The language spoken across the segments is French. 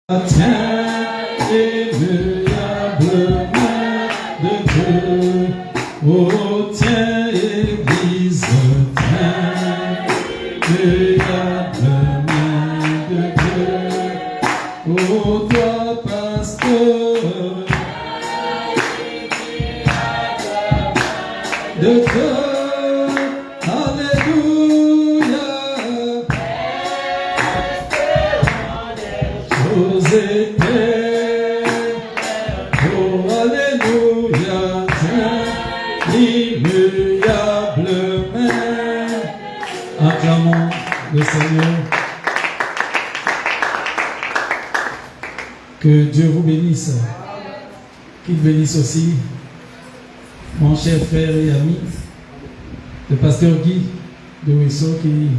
Tiens, immuable main de Dieu. Oh, tiens, Église, tiens, immuable main de Dieu. Oh, toi, pasteur de Dieu. Acclamons le Seigneur. Que Dieu vous bénisse. Qu'il bénisse aussi mon cher frère et ami, le pasteur Guy de Ouessant qui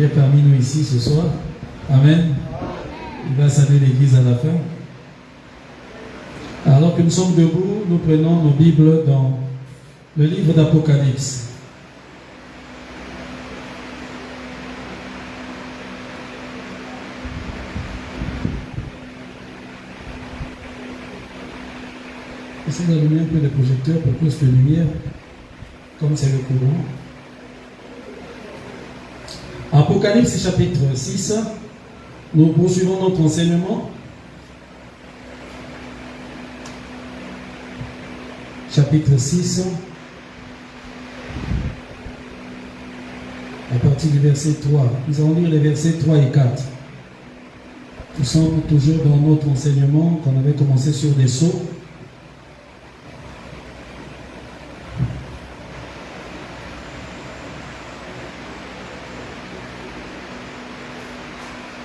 est parmi nous ici ce soir. Amen. Il va saluer l'église à la fin. Alors que nous sommes debout, nous prenons nos Bibles dans le livre d'Apocalypse. Essayez d'allumer un peu le projecteur pour plus de lumière, comme c'est le courant. Apocalypse chapitre 6, nous poursuivons notre enseignement. Chapitre 6, à partir du verset 3. Nous allons lire les versets 3 et 4. Nous sommes toujours dans notre enseignement qu'on avait commencé sur des sceaux.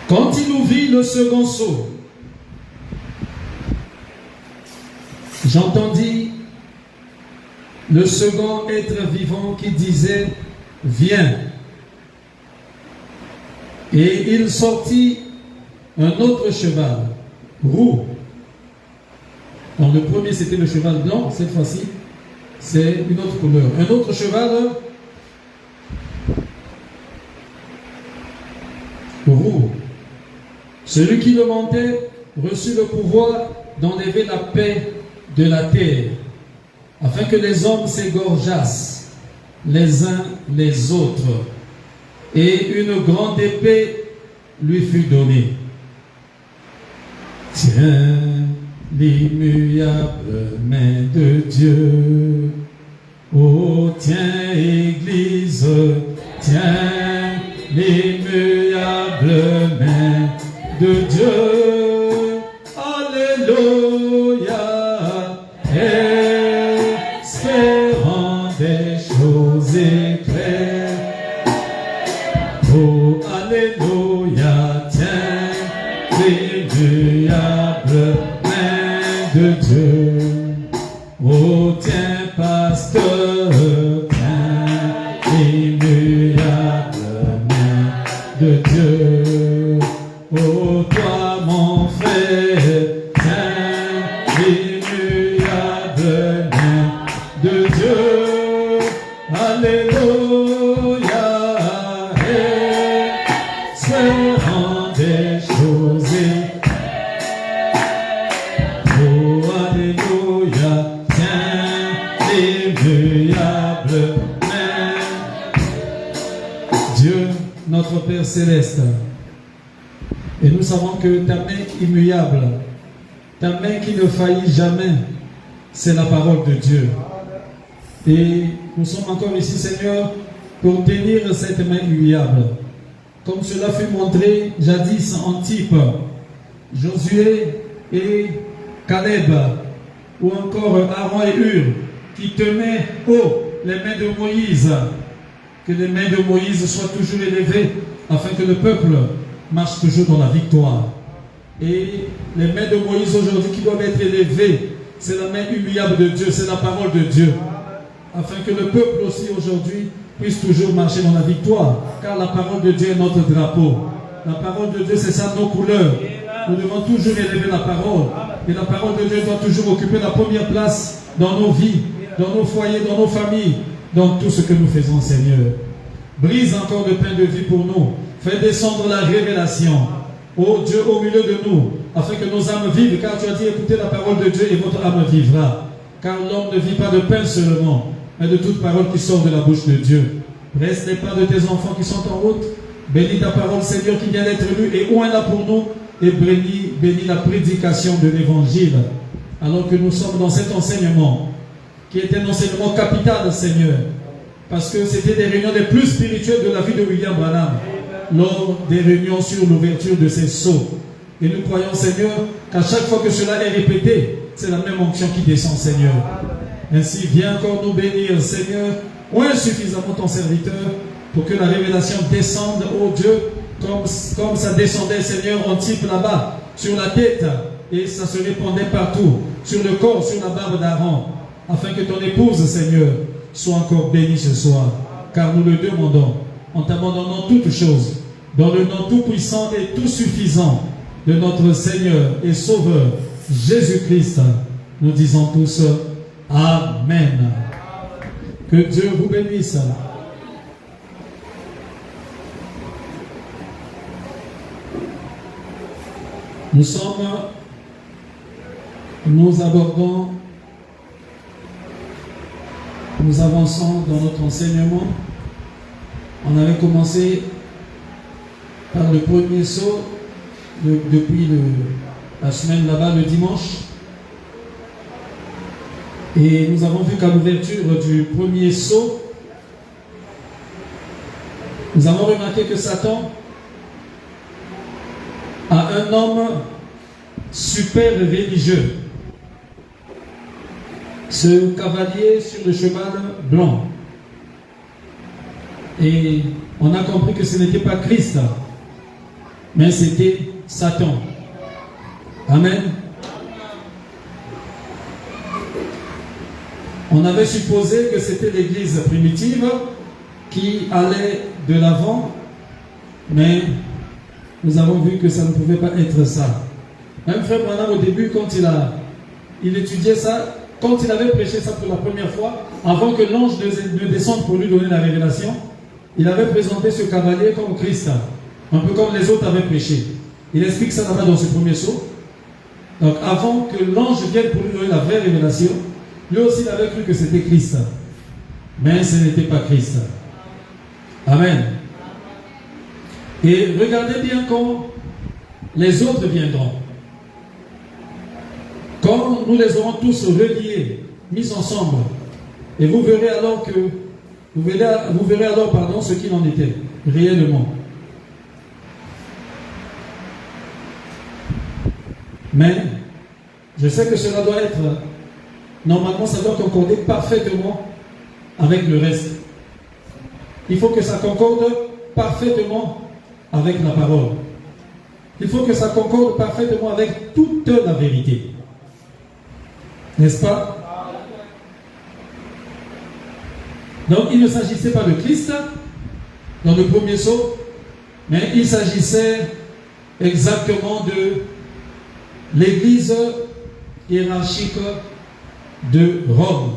Quand il ouvrit le second sceau, j'entendis le second être vivant qui disait « Viens ». Et il sortit un autre cheval, roux. Donc le premier c'était le cheval blanc, cette fois-ci c'est une autre couleur. Un autre cheval roux. Celui qui le montait reçut le pouvoir d'enlever la paix de la terre, afin que les hommes s'égorgeassent les uns les autres, et une grande épée lui fut donnée. Tiens, l'immuable main de Dieu, oh tiens Église, tiens l'immuable main de Dieu, alléluia, espérant des choses éclairées. Oh, alléluia, tiens, l'immuable main de Dieu. Oh, tiens, pasteur, tiens, l'immuable main de Dieu. Oh, toi, mon frère, tiens l'immuable main de Dieu. Alléluia, espérant des choses. Oh, alléluia, tiens l'immuable main. Dieu, notre Père céleste, et nous savons que ta main immuable, ta main qui ne faillit jamais, c'est la parole de Dieu. Et nous sommes encore ici, Seigneur, pour tenir cette main immuable. Comme cela fut montré jadis en type, Josué et Caleb, ou encore Aaron et Hur, qui tenaient haut les mains de Moïse. Que les mains de Moïse soient toujours élevées, afin que le peuple marche toujours dans la victoire. Et les mains de Moïse aujourd'hui qui doivent être élevées, c'est la main humiliable de Dieu, c'est la parole de Dieu. Afin que le peuple aussi aujourd'hui puisse toujours marcher dans la victoire. Car la parole de Dieu est notre drapeau. La parole de Dieu, c'est ça nos couleurs. Nous devons toujours élever la parole. Et la parole de Dieu doit toujours occuper la première place dans nos vies, dans nos foyers, dans nos familles, dans tout ce que nous faisons, Seigneur. Brise encore le pain de vie pour nous. Fais descendre la révélation. Oh Dieu, au milieu de nous, afin que nos âmes vivent, car tu as dit, écoutez la parole de Dieu et votre âme vivra. Car l'homme ne vit pas de pain seulement, mais de toute parole qui sort de la bouche de Dieu. Presse les pas de tes enfants qui sont en route. Bénis ta parole, Seigneur, qui vient d'être lue, et oins-la pour nous, et bénis la prédication de l'Évangile. Alors que nous sommes dans cet enseignement, qui est un enseignement capital, Seigneur, parce que c'était des réunions les plus spirituelles de la vie de William Branham, lors des réunions sur l'ouverture de ces sceaux. Et nous croyons, Seigneur, qu'à chaque fois que cela est répété, c'est la même onction qui descend, Seigneur. Ainsi, viens encore nous bénir, Seigneur, oins suffisamment ton serviteur, pour que la révélation descende, ô Dieu, comme ça descendait, Seigneur, en type là-bas, sur la tête, et ça se répandait partout, sur le corps, sur la barbe d'Aaron, afin que ton épouse, Seigneur, soit encore bénie ce soir, car nous le demandons, en t'abandonnant toutes choses, dans le nom tout-puissant et tout-suffisant de notre Seigneur et Sauveur, Jésus-Christ. Nous disons tous Amen. Que Dieu vous bénisse. Nous avançons dans notre enseignement. On avait commencé par le premier saut depuis la semaine là-bas, le dimanche. Et nous avons vu qu'à l'ouverture du premier saut, nous avons remarqué que Satan a un homme super religieux. Ce cavalier sur le cheval blanc. Et on a compris que ce n'était pas Christ, mais c'était Satan. Amen. On avait supposé que c'était l'église primitive qui allait de l'avant, mais nous avons vu que ça ne pouvait pas être ça. Même Frère Branham, au début, quand il étudiait ça, quand il avait prêché ça pour la première fois, avant que l'ange ne descende pour lui donner la révélation, il avait présenté ce cavalier comme Christ, un peu comme les autres avaient prêché. Il explique ça là-bas dans ce premier saut. Donc avant que l'ange vienne pour lui donner la vraie révélation, lui aussi il avait cru que c'était Christ. Mais ce n'était pas Christ. Amen. Et regardez bien quand les autres viendront. Quand nous les aurons tous reliés, mis ensemble, et vous verrez alors ce qu'il en était réellement. Mais je sais que cela doit être, normalement ça doit concorder parfaitement avec le reste. Il faut que ça concorde parfaitement avec la parole. Il faut que ça concorde parfaitement avec toute la vérité. N'est-ce pas? Donc il ne s'agissait pas de Christ dans le premier saut, mais il s'agissait exactement de l'église hiérarchique de Rome.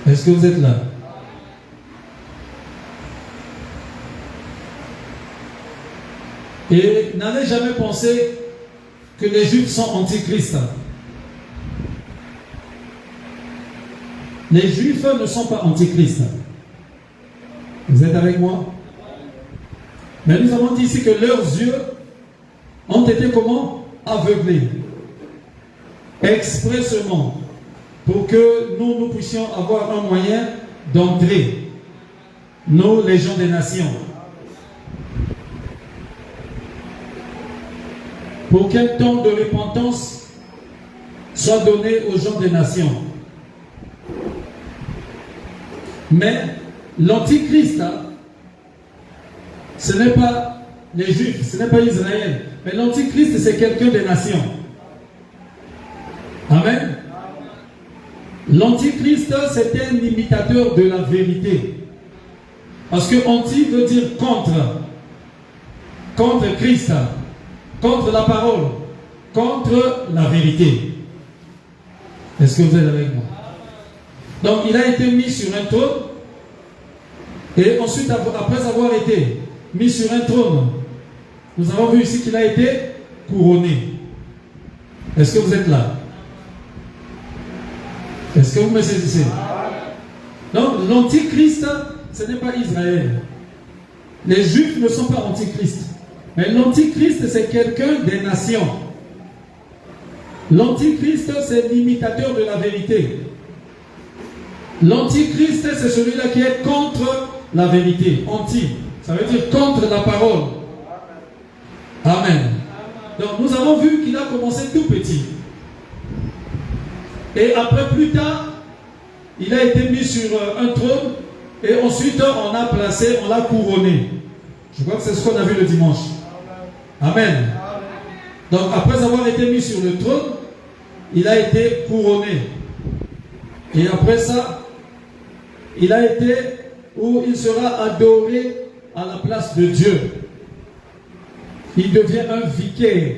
Est-ce que vous êtes là? Et n'allez jamais penser que les Juifs sont antichrist. Les Juifs ne sont pas antichrist. Vous êtes avec moi? Mais nous avons dit ici que leurs yeux ont été comment? Aveuglés. Expressément. Pour que nous puissions avoir un moyen d'entrer. Nous, les gens des nations. Pour qu'un temps de repentance soit donné aux gens des nations. Mais l'antichrist, ce n'est pas les Juifs, ce n'est pas Israël, mais l'antichrist c'est quelqu'un des nations. Amen. L'antichrist c'est un imitateur de la vérité. Parce que anti veut dire contre. Contre Christ. Contre la parole, contre la vérité. Est-ce que vous êtes avec moi? Donc il a été mis sur un trône, et ensuite après avoir été mis sur un trône, nous avons vu ici qu'il a été couronné. Est-ce que vous êtes là? Est-ce que vous me saisissez? Donc, l'antichrist, ce n'est pas Israël. Les Juifs ne sont pas antichrist. Mais l'antichrist, c'est quelqu'un des nations. L'antichrist, c'est l'imitateur de la vérité. L'antichrist, c'est celui-là qui est contre la vérité. Anti, ça veut dire contre la parole. Amen. Donc nous avons vu qu'il a commencé tout petit. Et après, plus tard, il a été mis sur un trône. Et ensuite, on l'a couronné. Je crois que c'est ce qu'on a vu le dimanche. Amen. Donc après avoir été mis sur le trône, il a été couronné. Et après ça, il a été où il sera adoré à la place de Dieu. Il devient un vicaire.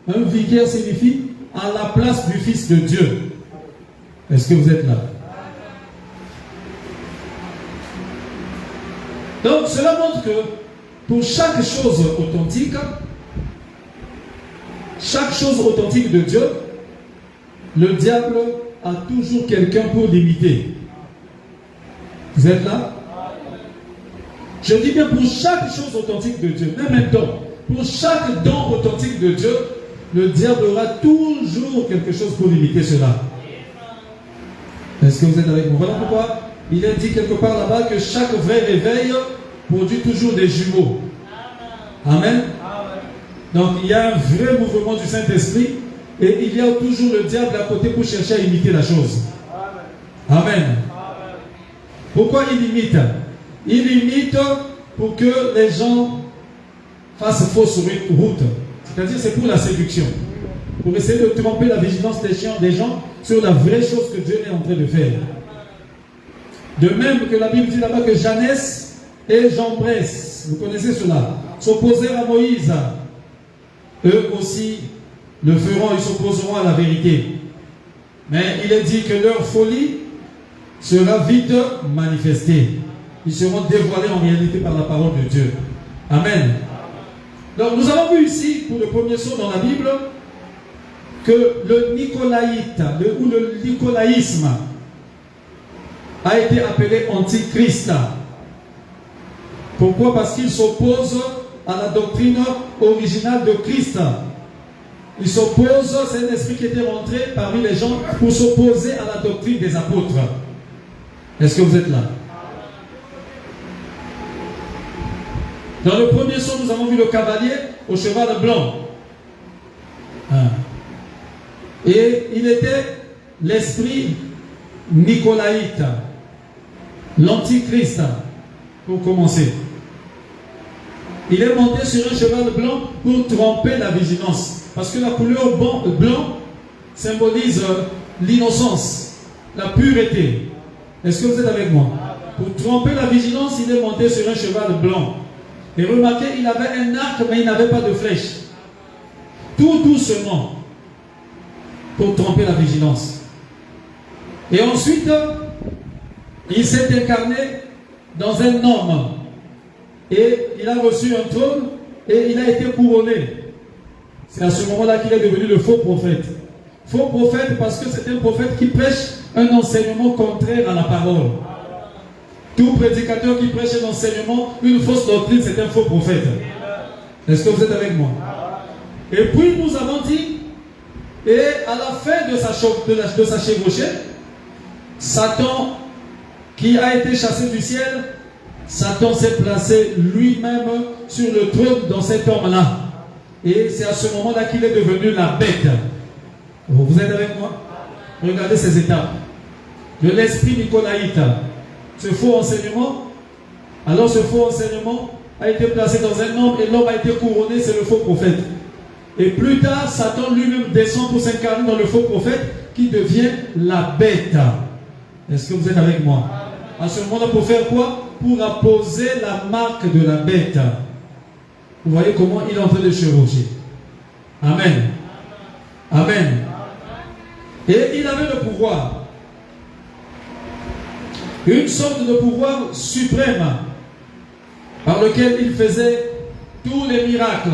Un vicaire signifie à la place du Fils de Dieu. Est-ce que vous êtes là? Donc cela montre que pour chaque chose authentique de Dieu, le diable a toujours quelqu'un pour l'imiter. Vous êtes là? Je dis bien pour chaque chose authentique de Dieu, même un don. Pour chaque don authentique de Dieu, le diable aura toujours quelque chose pour imiter cela. Est-ce que vous êtes avec moi? Voilà pourquoi il est dit quelque part là-bas que chaque vrai réveil produit toujours des jumeaux. Amen. Donc il y a un vrai mouvement du Saint-Esprit et il y a toujours le diable à côté pour chercher à imiter la chose. Amen. Pourquoi il imite? Il imite pour que les gens fassent fausse route. C'est-à-dire c'est pour la séduction. Pour essayer de tromper la vigilance des gens sur la vraie chose que Dieu est en train de faire. De même que la Bible dit là-bas que Janès et Jambres, vous connaissez cela, s'opposèrent à Moïse. Eux aussi le feront, ils s'opposeront à la vérité. Mais il est dit que leur folie sera vite manifestée. Ils seront dévoilés en réalité par la parole de Dieu. Amen. Donc nous avons vu ici, pour le premier saut dans la Bible, que le nicolaïte, ou le nicolaïsme, a été appelé antichrist. Pourquoi? Parce qu'il s'oppose à la doctrine originale de Christ. Il s'oppose, c'est un esprit qui était rentré parmi les gens pour s'opposer à la doctrine des apôtres. Est-ce que vous êtes là? Dans le premier son, nous avons vu le cavalier au cheval blanc. Et il était l'esprit nicolaïte, l'antichrist, pour commencer. Il est monté sur un cheval blanc pour tromper la vigilance. Parce que la couleur blanc symbolise l'innocence, la pureté. Est-ce que vous êtes avec moi? Pour tromper la vigilance, il est monté sur un cheval blanc. Et remarquez, il avait un arc, mais il n'avait pas de flèche. Tout doucement, pour tromper la vigilance. Et ensuite, il s'est incarné dans un homme. Et il a reçu un trône et il a été couronné. C'est à ce moment-là qu'il est devenu le faux prophète. Faux prophète parce que c'est un prophète qui prêche un enseignement contraire à la parole. Tout prédicateur qui prêche un enseignement, une fausse doctrine, c'est un faux prophète. Est-ce que vous êtes avec moi? Et puis nous avons dit, et à la fin de sa chevauchée, Satan, qui a été chassé du ciel, Satan s'est placé lui-même sur le trône dans cet homme-là. Et c'est à ce moment-là qu'il est devenu la bête. Vous êtes avec moi? Regardez ces étapes. De l'esprit nicolaïte, ce faux enseignement. Alors ce faux enseignement a été placé dans un homme et l'homme a été couronné, c'est le faux prophète. Et plus tard, Satan lui-même descend pour s'incarner dans le faux prophète qui devient la bête. Est-ce que vous êtes avec moi? À ce moment-là, pour faire quoi? Pour apposer la marque de la bête. Vous voyez comment il est en train de chevaucher. Amen. Amen. Et il avait le pouvoir. Une sorte de pouvoir suprême par lequel il faisait tous les miracles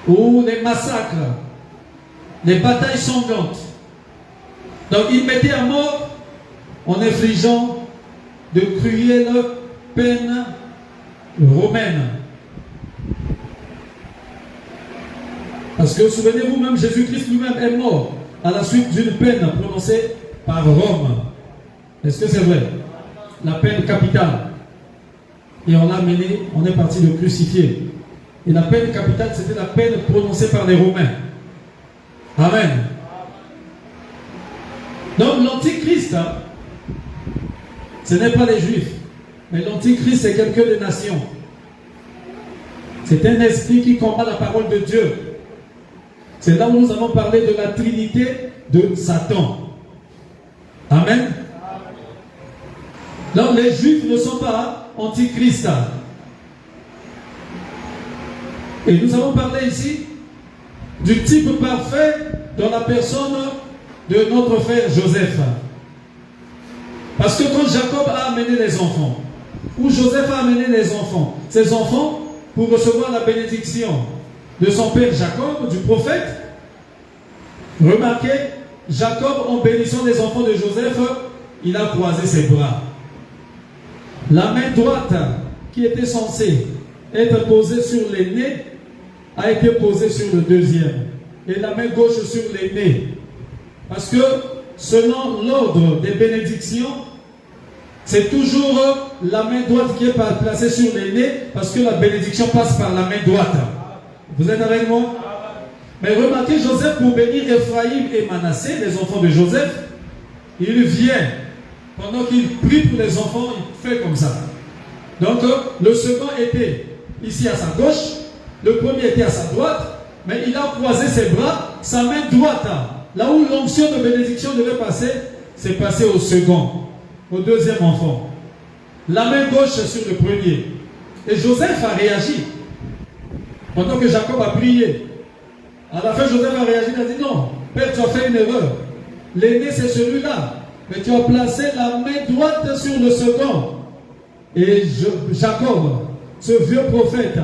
ou les massacres, les batailles sanglantes. Donc il mettait à mort en infligeant de cruelles peines romaines. Parce que souvenez-vous, même Jésus-Christ lui-même est mort à la suite d'une peine prononcée par Rome. Est-ce que c'est vrai? La peine capitale. Et on l'a mené, on est parti le crucifier. Et la peine capitale, c'était la peine prononcée par les Romains. Amen. Donc l'antichrist, ce n'est pas les Juifs, mais l'antichrist, c'est quelqu'un des nations. C'est un esprit qui combat la parole de Dieu. C'est là où nous avons parlé de la trinité de Satan. Amen. Donc les Juifs ne sont pas antichrist. Et nous avons parlé ici du type parfait dans la personne de notre frère Joseph. Parce que quand Jacob a amené les enfants, ou Joseph a amené les enfants, ces enfants, pour recevoir la bénédiction de son père Jacob, du prophète, remarquez, Jacob, en bénissant les enfants de Joseph, il a croisé ses bras. La main droite qui était censée être posée sur l'aîné a été posée sur le deuxième. Et la main gauche sur l'aîné. Parce que selon l'ordre des bénédictions, c'est toujours la main droite qui est placée sur l'aîné parce que la bénédiction passe par la main droite. Vous êtes avec moi? Mais remarquez, Joseph, pour bénir Ephraïm et Manassé, les enfants de Joseph, il vient. Pendant qu'il prie pour les enfants, il fait comme ça. Donc, le second était ici à sa gauche, le premier était à sa droite, mais il a croisé ses bras, sa main droite, là où l'onction de bénédiction devait passer, c'est passé au second, au deuxième enfant. La main gauche sur le premier. Et Joseph a réagi. Pendant que Jacob a prié, à la fin, Joseph a réagi, il a dit non, Père, tu as fait une erreur. L'aîné, c'est celui-là. Mais tu as placé la main droite sur le second. Et Jacob, ce vieux prophète,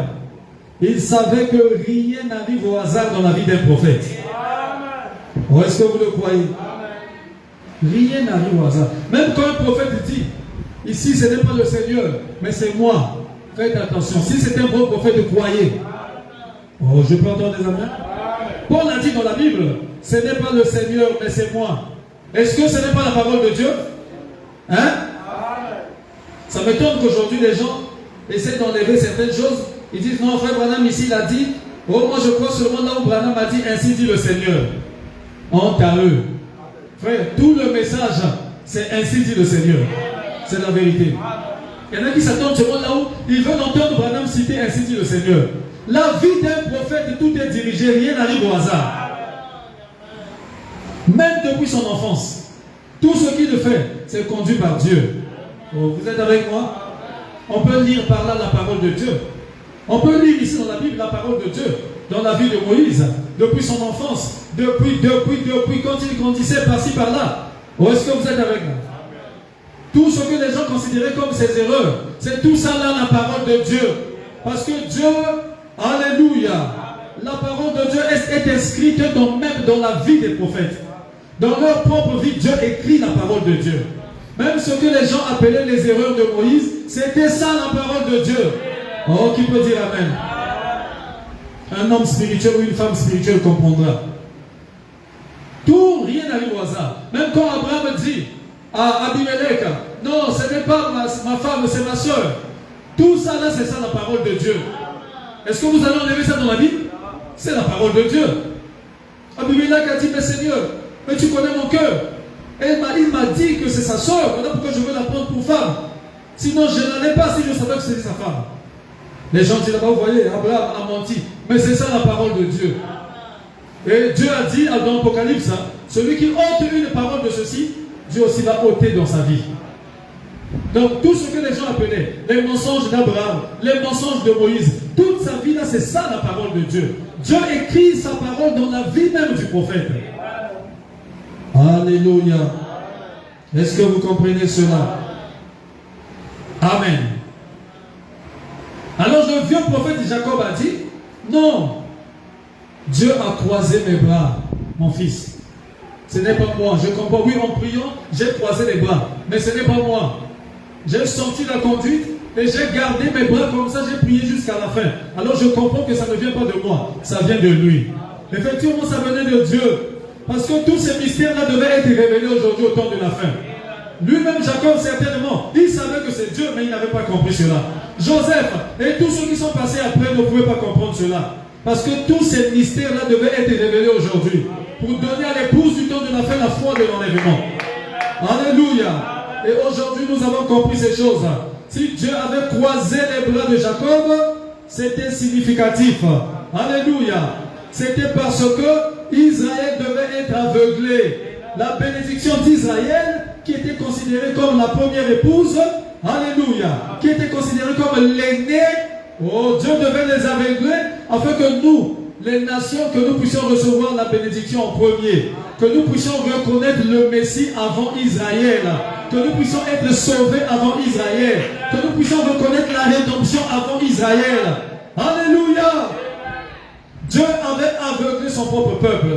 il savait que rien n'arrive au hasard dans la vie d'un prophète. Ou est-ce que vous le croyez? Rien n'arrive au hasard. Même quand un prophète dit, ici ce n'est pas le Seigneur, mais c'est moi. Faites attention. Si c'est un bon prophète, croyez. Oh, je peux entendre des amens? Paul a dit dans la Bible, ce n'est pas le Seigneur, mais c'est moi. Est-ce que ce n'est pas la parole de Dieu? Hein? Ça m'étonne qu'aujourd'hui les gens essaient d'enlever certaines choses. Ils disent non, frère Branham ici il a dit, oh moi je crois seulement là où Branham a dit, ainsi dit le Seigneur. Honte à eux. Frère, tout le message, c'est ainsi dit le Seigneur. C'est la vérité. Il y en a qui s'attendent seulement là où ils veulent entendre Branham citer ainsi dit le Seigneur. La vie d'un prophète, tout est dirigé, rien n'arrive au hasard. Même depuis son enfance, tout ce qu'il fait, c'est conduit par Dieu. Oh, vous êtes avec moi? On peut lire par là la parole de Dieu. On peut lire ici dans la Bible la parole de Dieu, dans la vie de Moïse, depuis son enfance, depuis quand il grandissait par-ci par-là. Oh, est-ce que vous êtes avec moi? Tout ce que les gens considéraient comme ses erreurs, c'est tout ça là la parole de Dieu. Parce que Dieu, alléluia, la parole de Dieu est inscrite même dans la vie des prophètes. Dans leur propre vie, Dieu écrit la parole de Dieu. Même ce que les gens appelaient les erreurs de Moïse, c'était ça la parole de Dieu. Oh, qui peut dire Amen? Un homme spirituel ou une femme spirituelle comprendra. Tout, rien n'arrive au hasard. Même quand Abraham dit à Abimelech, non, ce n'est pas ma femme, c'est ma soeur. Tout ça là, c'est ça la parole de Dieu. Est-ce que vous allez enlever ça dans la Bible? C'est la parole de Dieu. Abimelech a dit, mais Seigneur, mais tu connais mon cœur. Et il m'a dit que c'est sa soeur. Voilà pourquoi je veux la prendre pour femme. Sinon, je n'allais pas si je savais que c'était sa femme. Les gens disent là-bas, vous voyez, Abraham a menti. Mais c'est ça la parole de Dieu. Et Dieu a dit dans l'Apocalypse, celui qui ôte une parole de ceci, Dieu aussi va ôter dans sa vie. Donc tout ce que les gens appelaient les mensonges d'Abraham, les mensonges de Moïse, toute sa vie là, c'est ça la parole de Dieu. Dieu écrit sa parole dans la vie même du prophète. Alléluia. Est-ce que vous comprenez cela? Amen. Alors le vieux prophète Jacob a dit, non, Dieu a croisé mes bras, mon fils. Ce n'est pas moi. Je comprends, oui, en priant, j'ai croisé les bras, mais ce n'est pas moi. J'ai senti la conduite et j'ai gardé mes bras comme ça, j'ai prié jusqu'à la fin. Alors je comprends que ça ne vient pas de moi, ça vient de lui. Effectivement, ça venait de Dieu. Parce que tous ces mystères-là devaient être révélés aujourd'hui au temps de la fin. Lui-même, Jacob, certainement, il savait que c'est Dieu, mais il n'avait pas compris cela. Joseph et tous ceux qui sont passés après ne pouvaient pas comprendre cela. Parce que tous ces mystères-là devaient être révélés aujourd'hui pour donner à l'épouse du temps de la fin la foi de l'enlèvement. Alléluia. Et aujourd'hui, nous avons compris ces choses. Si Dieu avait croisé les bras de Jacob, c'était significatif. Alléluia. C'était parce que Israël devait être aveuglé. La bénédiction d'Israël, qui était considérée comme la première épouse, alléluia, qui était considérée comme l'aîné, oh, Dieu devait les aveugler afin que nous, les nations, que nous puissions recevoir la bénédiction en premier, que nous puissions reconnaître le Messie avant Israël, que nous puissions être sauvés avant Israël, que nous puissions reconnaître la rédemption avant Israël. Alléluia. Dieu avait aveuglé son propre peuple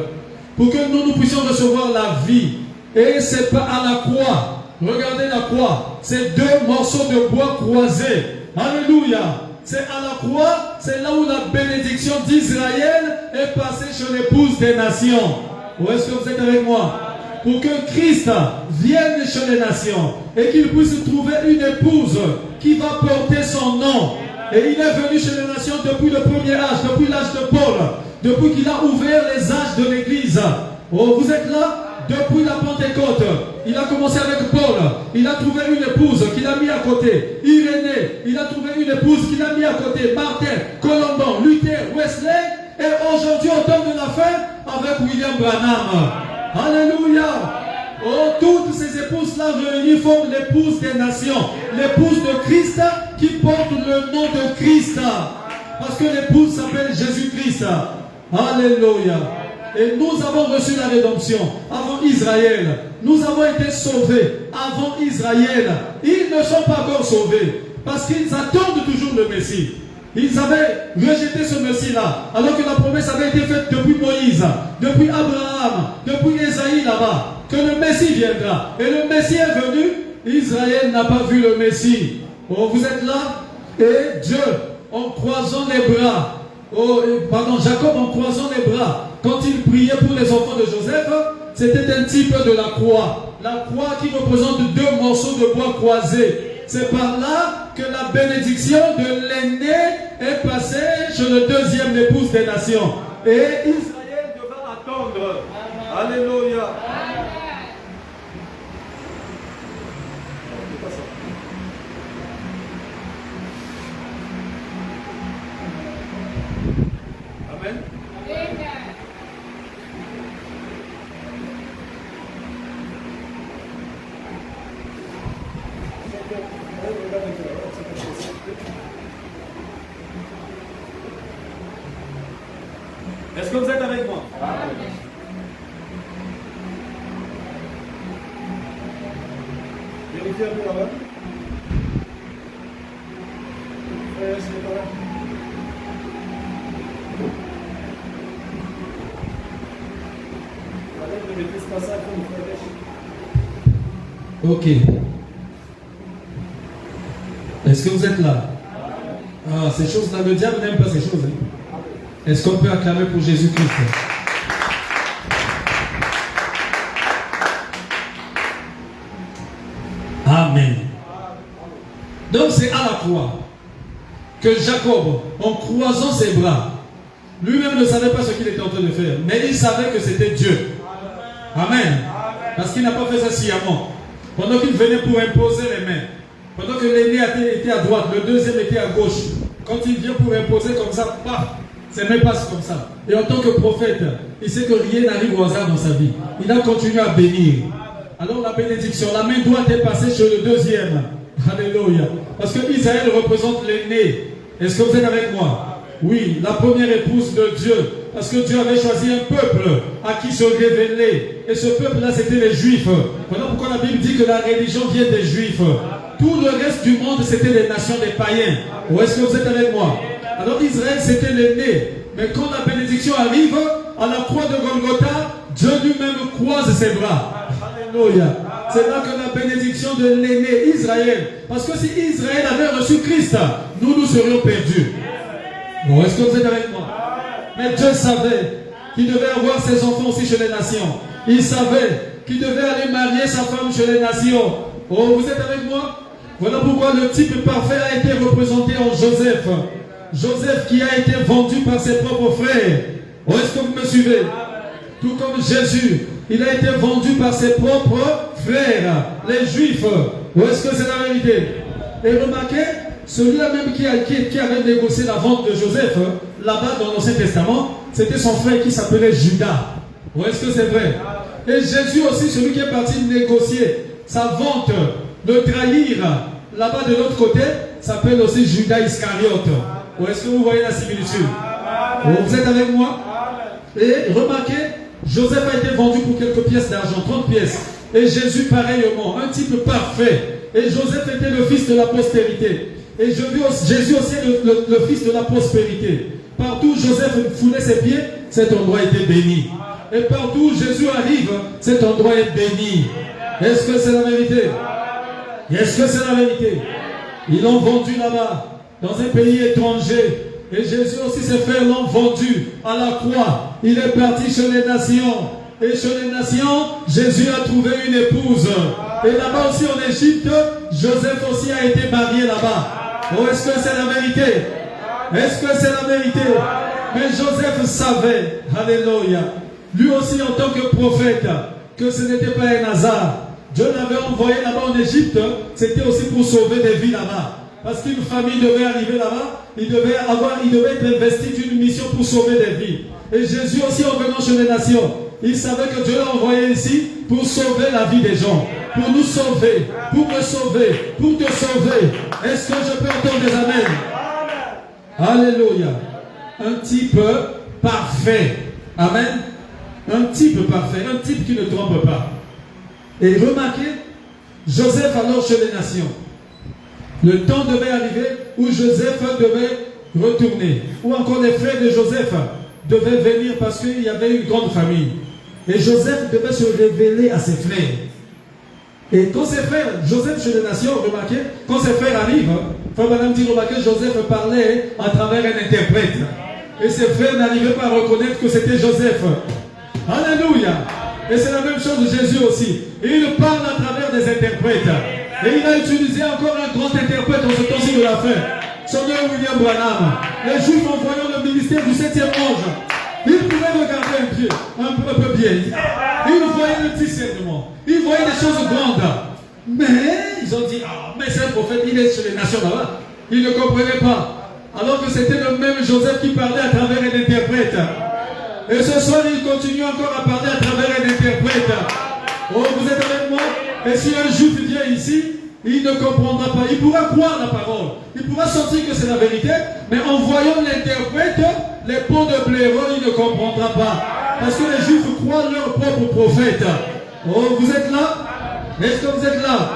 pour que nous puissions recevoir la vie. Et c'est pas à la croix. Regardez la croix. C'est deux morceaux de bois croisés. Alléluia. C'est à la croix, c'est là où la bénédiction d'Israël est passée chez l'épouse des nations. Où est-ce que vous êtes avec moi? Pour que Christ vienne chez les nations et qu'il puisse trouver une épouse qui va porter son nom. Et il est venu chez les nations depuis le premier âge, depuis l'âge de Paul, depuis qu'il a ouvert les âges de l'Église. Oh, vous êtes là? Depuis la Pentecôte, il a commencé avec Paul, il a trouvé une épouse qu'il a mis à côté. Irénée, il a trouvé une épouse qu'il a mis à côté. Martin, Colomban, Luther, Wesley, et aujourd'hui au temps de la fin, avec William Branham. Alléluia. Oh, toutes ces épouses-là réunies forment l'épouse des nations, l'épouse de Christ qui porte le nom de Christ. Parce que l'épouse s'appelle Jésus-Christ. Alléluia. Et nous avons reçu la rédemption avant Israël. Nous avons été sauvés avant Israël. Ils ne sont pas encore sauvés parce qu'ils attendent toujours le Messie. Ils avaient rejeté ce Messie-là alors que la promesse avait été faite depuis Moïse, depuis Abraham, depuis Ésaïe là-bas, que le Messie viendra. Et le Messie est venu, Israël n'a pas vu le Messie. Oh, vous êtes là? Et Dieu, en croisant les bras, Jacob en croisant les bras, quand il priait pour les enfants de Joseph, c'était un type de la croix. La croix qui représente deux morceaux de bois croisés. C'est par là que la bénédiction de l'aîné est passée chez le deuxième épouse des nations. Et Israël devra attendre. Alléluia. Amen. Est-ce que vous êtes avec moi? Amen. Vérifiez un peu là-bas. Ok. Est-ce que vous êtes là? Ah, ces choses-là, le diable n'aime pas ces choses. Hein? Est-ce qu'on peut acclamer pour Jésus-Christ? Amen. Donc c'est à la croix que Jacob, en croisant ses bras, lui-même ne savait pas ce qu'il était en train de faire, mais il savait que c'était Dieu. Amen. Parce qu'il n'a pas fait ça sciemment. Pendant qu'il venait pour imposer les mains, pendant que l'aîné était à droite, le deuxième était à gauche, quand il vient pour imposer comme ça, paf, ses mains passent comme ça. Et en tant que prophète, il sait que rien n'arrive au hasard dans sa vie. Il a continué à bénir. Alors la bénédiction, la main doit être passée chez le deuxième. Alléluia. Parce que Israël représente l'aîné. Est-ce que vous êtes avec moi? Oui, la première épouse de Dieu. Parce que Dieu avait choisi un peuple à qui se révéler. Et ce peuple-là, c'était les Juifs. Voilà pourquoi la Bible dit que la religion vient des Juifs. Tout le reste du monde, c'était les nations des païens. Où est-ce que vous êtes avec moi? Alors Israël, c'était l'aîné. Mais quand la bénédiction arrive, à la croix de Golgotha, Dieu lui-même croise ses bras. Alléluia. C'est là que la bénédiction de l'aîné Israël. Parce que si Israël avait reçu Christ, nous serions perdus. Bon, est-ce que vous êtes avec moi? Mais Dieu savait qu'il devait avoir ses enfants aussi chez les nations. Il savait qu'il devait aller marier sa femme chez les nations. Oh, vous êtes avec moi? Voilà pourquoi le type parfait a été représenté en Joseph. Joseph qui a été vendu par ses propres frères. Oh, est-ce que vous me suivez? Tout comme Jésus, il a été vendu par ses propres frères, les Juifs. Oh, est-ce que c'est la vérité? Et remarquez, celui-là même qui avait négocié la vente de Joseph, là-bas dans l'Ancien Testament, c'était son frère qui s'appelait Judas. Oh, est-ce que c'est vrai? Et Jésus aussi, celui qui est parti négocier sa vente, le trahir, là-bas de l'autre côté, s'appelle aussi Judas Iscariote. Oh, est-ce que vous voyez la similitude? Oh, vous êtes avec moi? Et remarquez, Joseph a été vendu pour quelques pièces d'argent, 30 pièces. Et Jésus pareillement, un type parfait. Et Joseph était le fils de la postérité. Et Jésus aussi le fils de la prospérité. Partout où Joseph foulait ses pieds, cet endroit était béni. Et partout où Jésus arrive, cet endroit est béni. Est-ce que c'est la vérité? Est-ce que c'est la vérité? Ils l'ont vendu là-bas, dans un pays étranger. Et Jésus aussi, ses frères l'ont vendu à la croix. Il est parti chez les nations. Et chez les nations, Jésus a trouvé une épouse. Et là-bas aussi en Égypte, Joseph aussi a été marié là-bas. Oh, est-ce que c'est la vérité? Est-ce que c'est la vérité? Mais Joseph savait, alléluia, lui aussi en tant que prophète, que ce n'était pas un hasard. Dieu l'avait envoyé là-bas en Égypte, c'était aussi pour sauver des vies là-bas. Parce qu'une famille devait arriver là-bas, il devait être investi d'une mission pour sauver des vies. Et Jésus aussi en venant chez les nations, il savait que Dieu l'a envoyé ici pour sauver la vie des gens, pour nous sauver, pour me sauver, pour te sauver. Est-ce que je peux entendre des amens? Alléluia. Un type parfait. Amen. Un type parfait, un type qui ne trompe pas. Et remarquez, Joseph alors chez les nations. Le temps devait arriver où Joseph devait retourner. Ou encore les frères de Joseph devaient venir parce qu'il y avait une grande famille. Et Joseph devait se révéler à ses frères. Et quand ses frères, Joseph chez les nations, remarquez, quand ses frères arrivent, frère Madame dit, remarquez, Joseph parlait à travers un interprète. Et ses frères n'arrivaient pas à reconnaître que c'était Joseph. Alléluia. Et c'est la même chose de Jésus aussi. Il parle à travers des interprètes. Et il a utilisé encore un grand interprète en ce temps-ci de la fin. Son nom est William Branham. Les Juifs en voyant le ministère du 7e ange, ils pouvaient regarder un peu bien. Ils voyaient le discernement. Ils voyaient des choses grandes. Mais ils ont dit, ah, mais c'est un prophète, il est sur les nations là-bas. Ils ne comprenaient pas. Alors que c'était le même Joseph qui parlait à travers un interprète. Et ce soir, il continue encore à parler à travers un interprète. Oh, vous êtes avec moi? Et si un juif vient ici, il ne comprendra pas. Il pourra croire la parole. Il pourra sentir que c'est la vérité. Mais en voyant l'interprète, les pots de blaireau, il ne comprendra pas. Parce que les juifs croient leur propre prophète. Oh, vous êtes là? Est-ce que vous êtes là?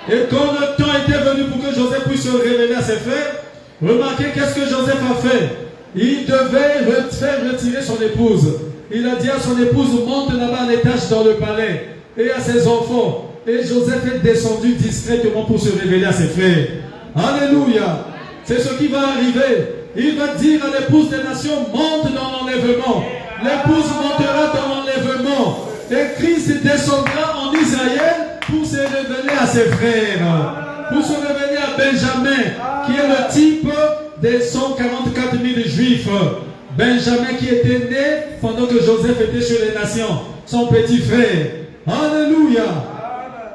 Et quand le temps était venu pour que Joseph puisse se révéler à ses frères, remarquez qu'est-ce que Joseph a fait. Il devait faire retirer son épouse. Il a dit à son épouse, monte là-bas à l'étage dans le palais. Et à ses enfants. Et Joseph est descendu discrètement pour se révéler à ses frères. Alléluia. C'est ce qui va arriver. Il va dire à l'épouse des nations, monte dans l'enlèvement. L'épouse montera dans l'enlèvement. Et Christ descendra en Israël pour se révéler à ses frères. Pour se révéler à Benjamin, qui est le type des 144 000 juifs. Benjamin qui était né pendant que Joseph était chez les nations. Son petit frère. Alléluia.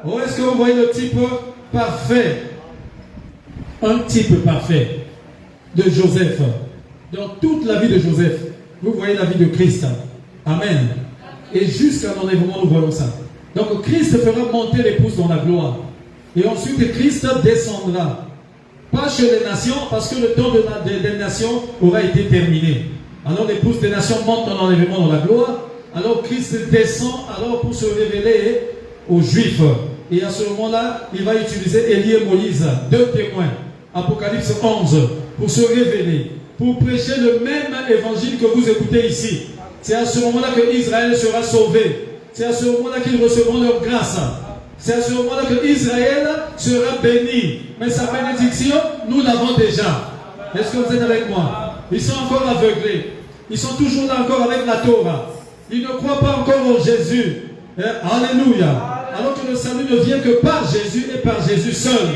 Oh, est-ce que vous voyez le type parfait? Un type parfait de Joseph. Dans toute la vie de Joseph, vous voyez la vie de Christ. Amen. Et jusqu'à l'enlèvement, nous voyons ça. Donc Christ fera monter l'épouse dans la gloire. Et ensuite Christ descendra. Pas chez les nations, parce que le temps des nations aura été terminé. Alors l'épouse des nations monte dans l'enlèvement dans la gloire. Alors Christ descend alors pour se révéler aux Juifs. Et à ce moment-là, il va utiliser Élie et Moïse, deux témoins, Apocalypse 11, pour se révéler, pour prêcher le même évangile que vous écoutez ici. C'est à ce moment-là que Israël sera sauvé. C'est à ce moment-là qu'ils recevront leur grâce. C'est à ce moment-là que Israël sera béni. Mais sa bénédiction, nous l'avons déjà. Est-ce que vous êtes avec moi? Ils sont encore aveuglés. Ils sont toujours là encore avec la Torah. Ils ne croient pas encore en Jésus. Alléluia. Alors que le salut ne vient que par Jésus et par Jésus seul.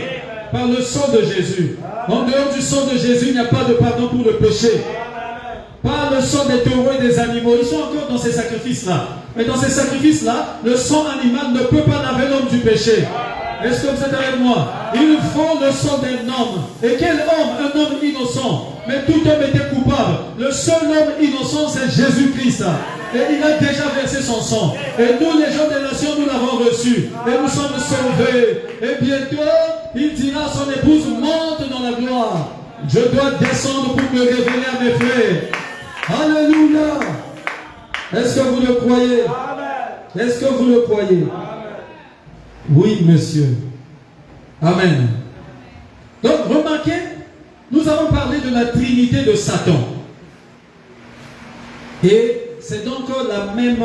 Par le sang de Jésus. En dehors du sang de Jésus, il n'y a pas de pardon pour le péché. Par le sang des taureaux et des animaux. Ils sont encore dans ces sacrifices-là. Mais dans ces sacrifices-là, le sang animal ne peut pas laver l'homme du péché. Est-ce que vous êtes avec moi? Il faut le sang d'un homme. Et quel homme? Un homme innocent. Mais tout homme était coupable. Le seul homme innocent, c'est Jésus-Christ. Et il a déjà versé son sang. Et nous, les gens des nations, nous l'avons reçu. Et nous sommes sauvés. Et bientôt, il dira à son épouse, monte dans la gloire. Je dois descendre pour me révéler à mes frères. Alléluia. Est-ce que vous le croyez? Est-ce que vous le croyez? Oui, monsieur. Amen. Donc, remarquez, nous avons parlé de la trinité de Satan. Et c'est donc la même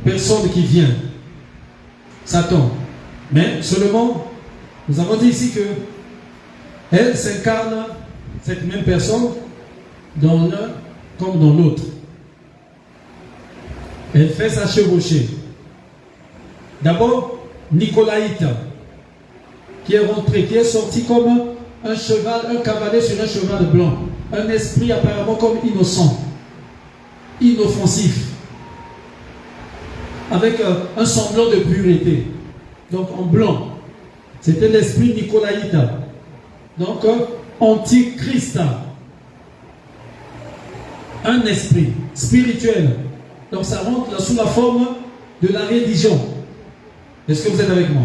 personne qui vient. Satan. Mais seulement, nous avons dit ici que elle s'incarne, cette même personne, dans l'un comme dans l'autre. Elle fait sa chevauchée. D'abord, Nicolaïte, qui est rentré, qui est sorti comme un cheval, un cavalier sur un cheval blanc. Un esprit apparemment comme innocent, inoffensif, avec un semblant de pureté. Donc en blanc. C'était l'esprit Nicolaïte. Donc antichrist. Un esprit spirituel. Donc ça rentre là sous la forme de la religion. Est-ce que vous êtes avec moi?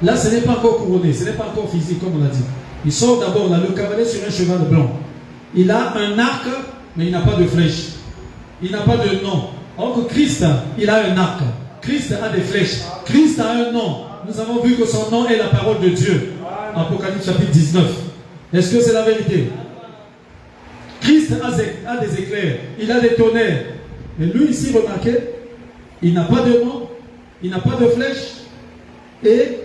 Là, ce n'est pas encore couronné, ce n'est pas encore physique, comme on a dit. Il sort d'abord là, le cavalier sur un cheval blanc. Il a un arc, mais il n'a pas de flèche. Il n'a pas de nom. Or que Christ, il a un arc. Christ a des flèches. Christ a un nom. Nous avons vu que son nom est la parole de Dieu. Apocalypse chapitre 19. Est-ce que c'est la vérité? Christ a des éclairs. Il a des tonnerres. Mais lui ici, remarquez, il n'a pas de nom. Il n'a pas de flèche. Et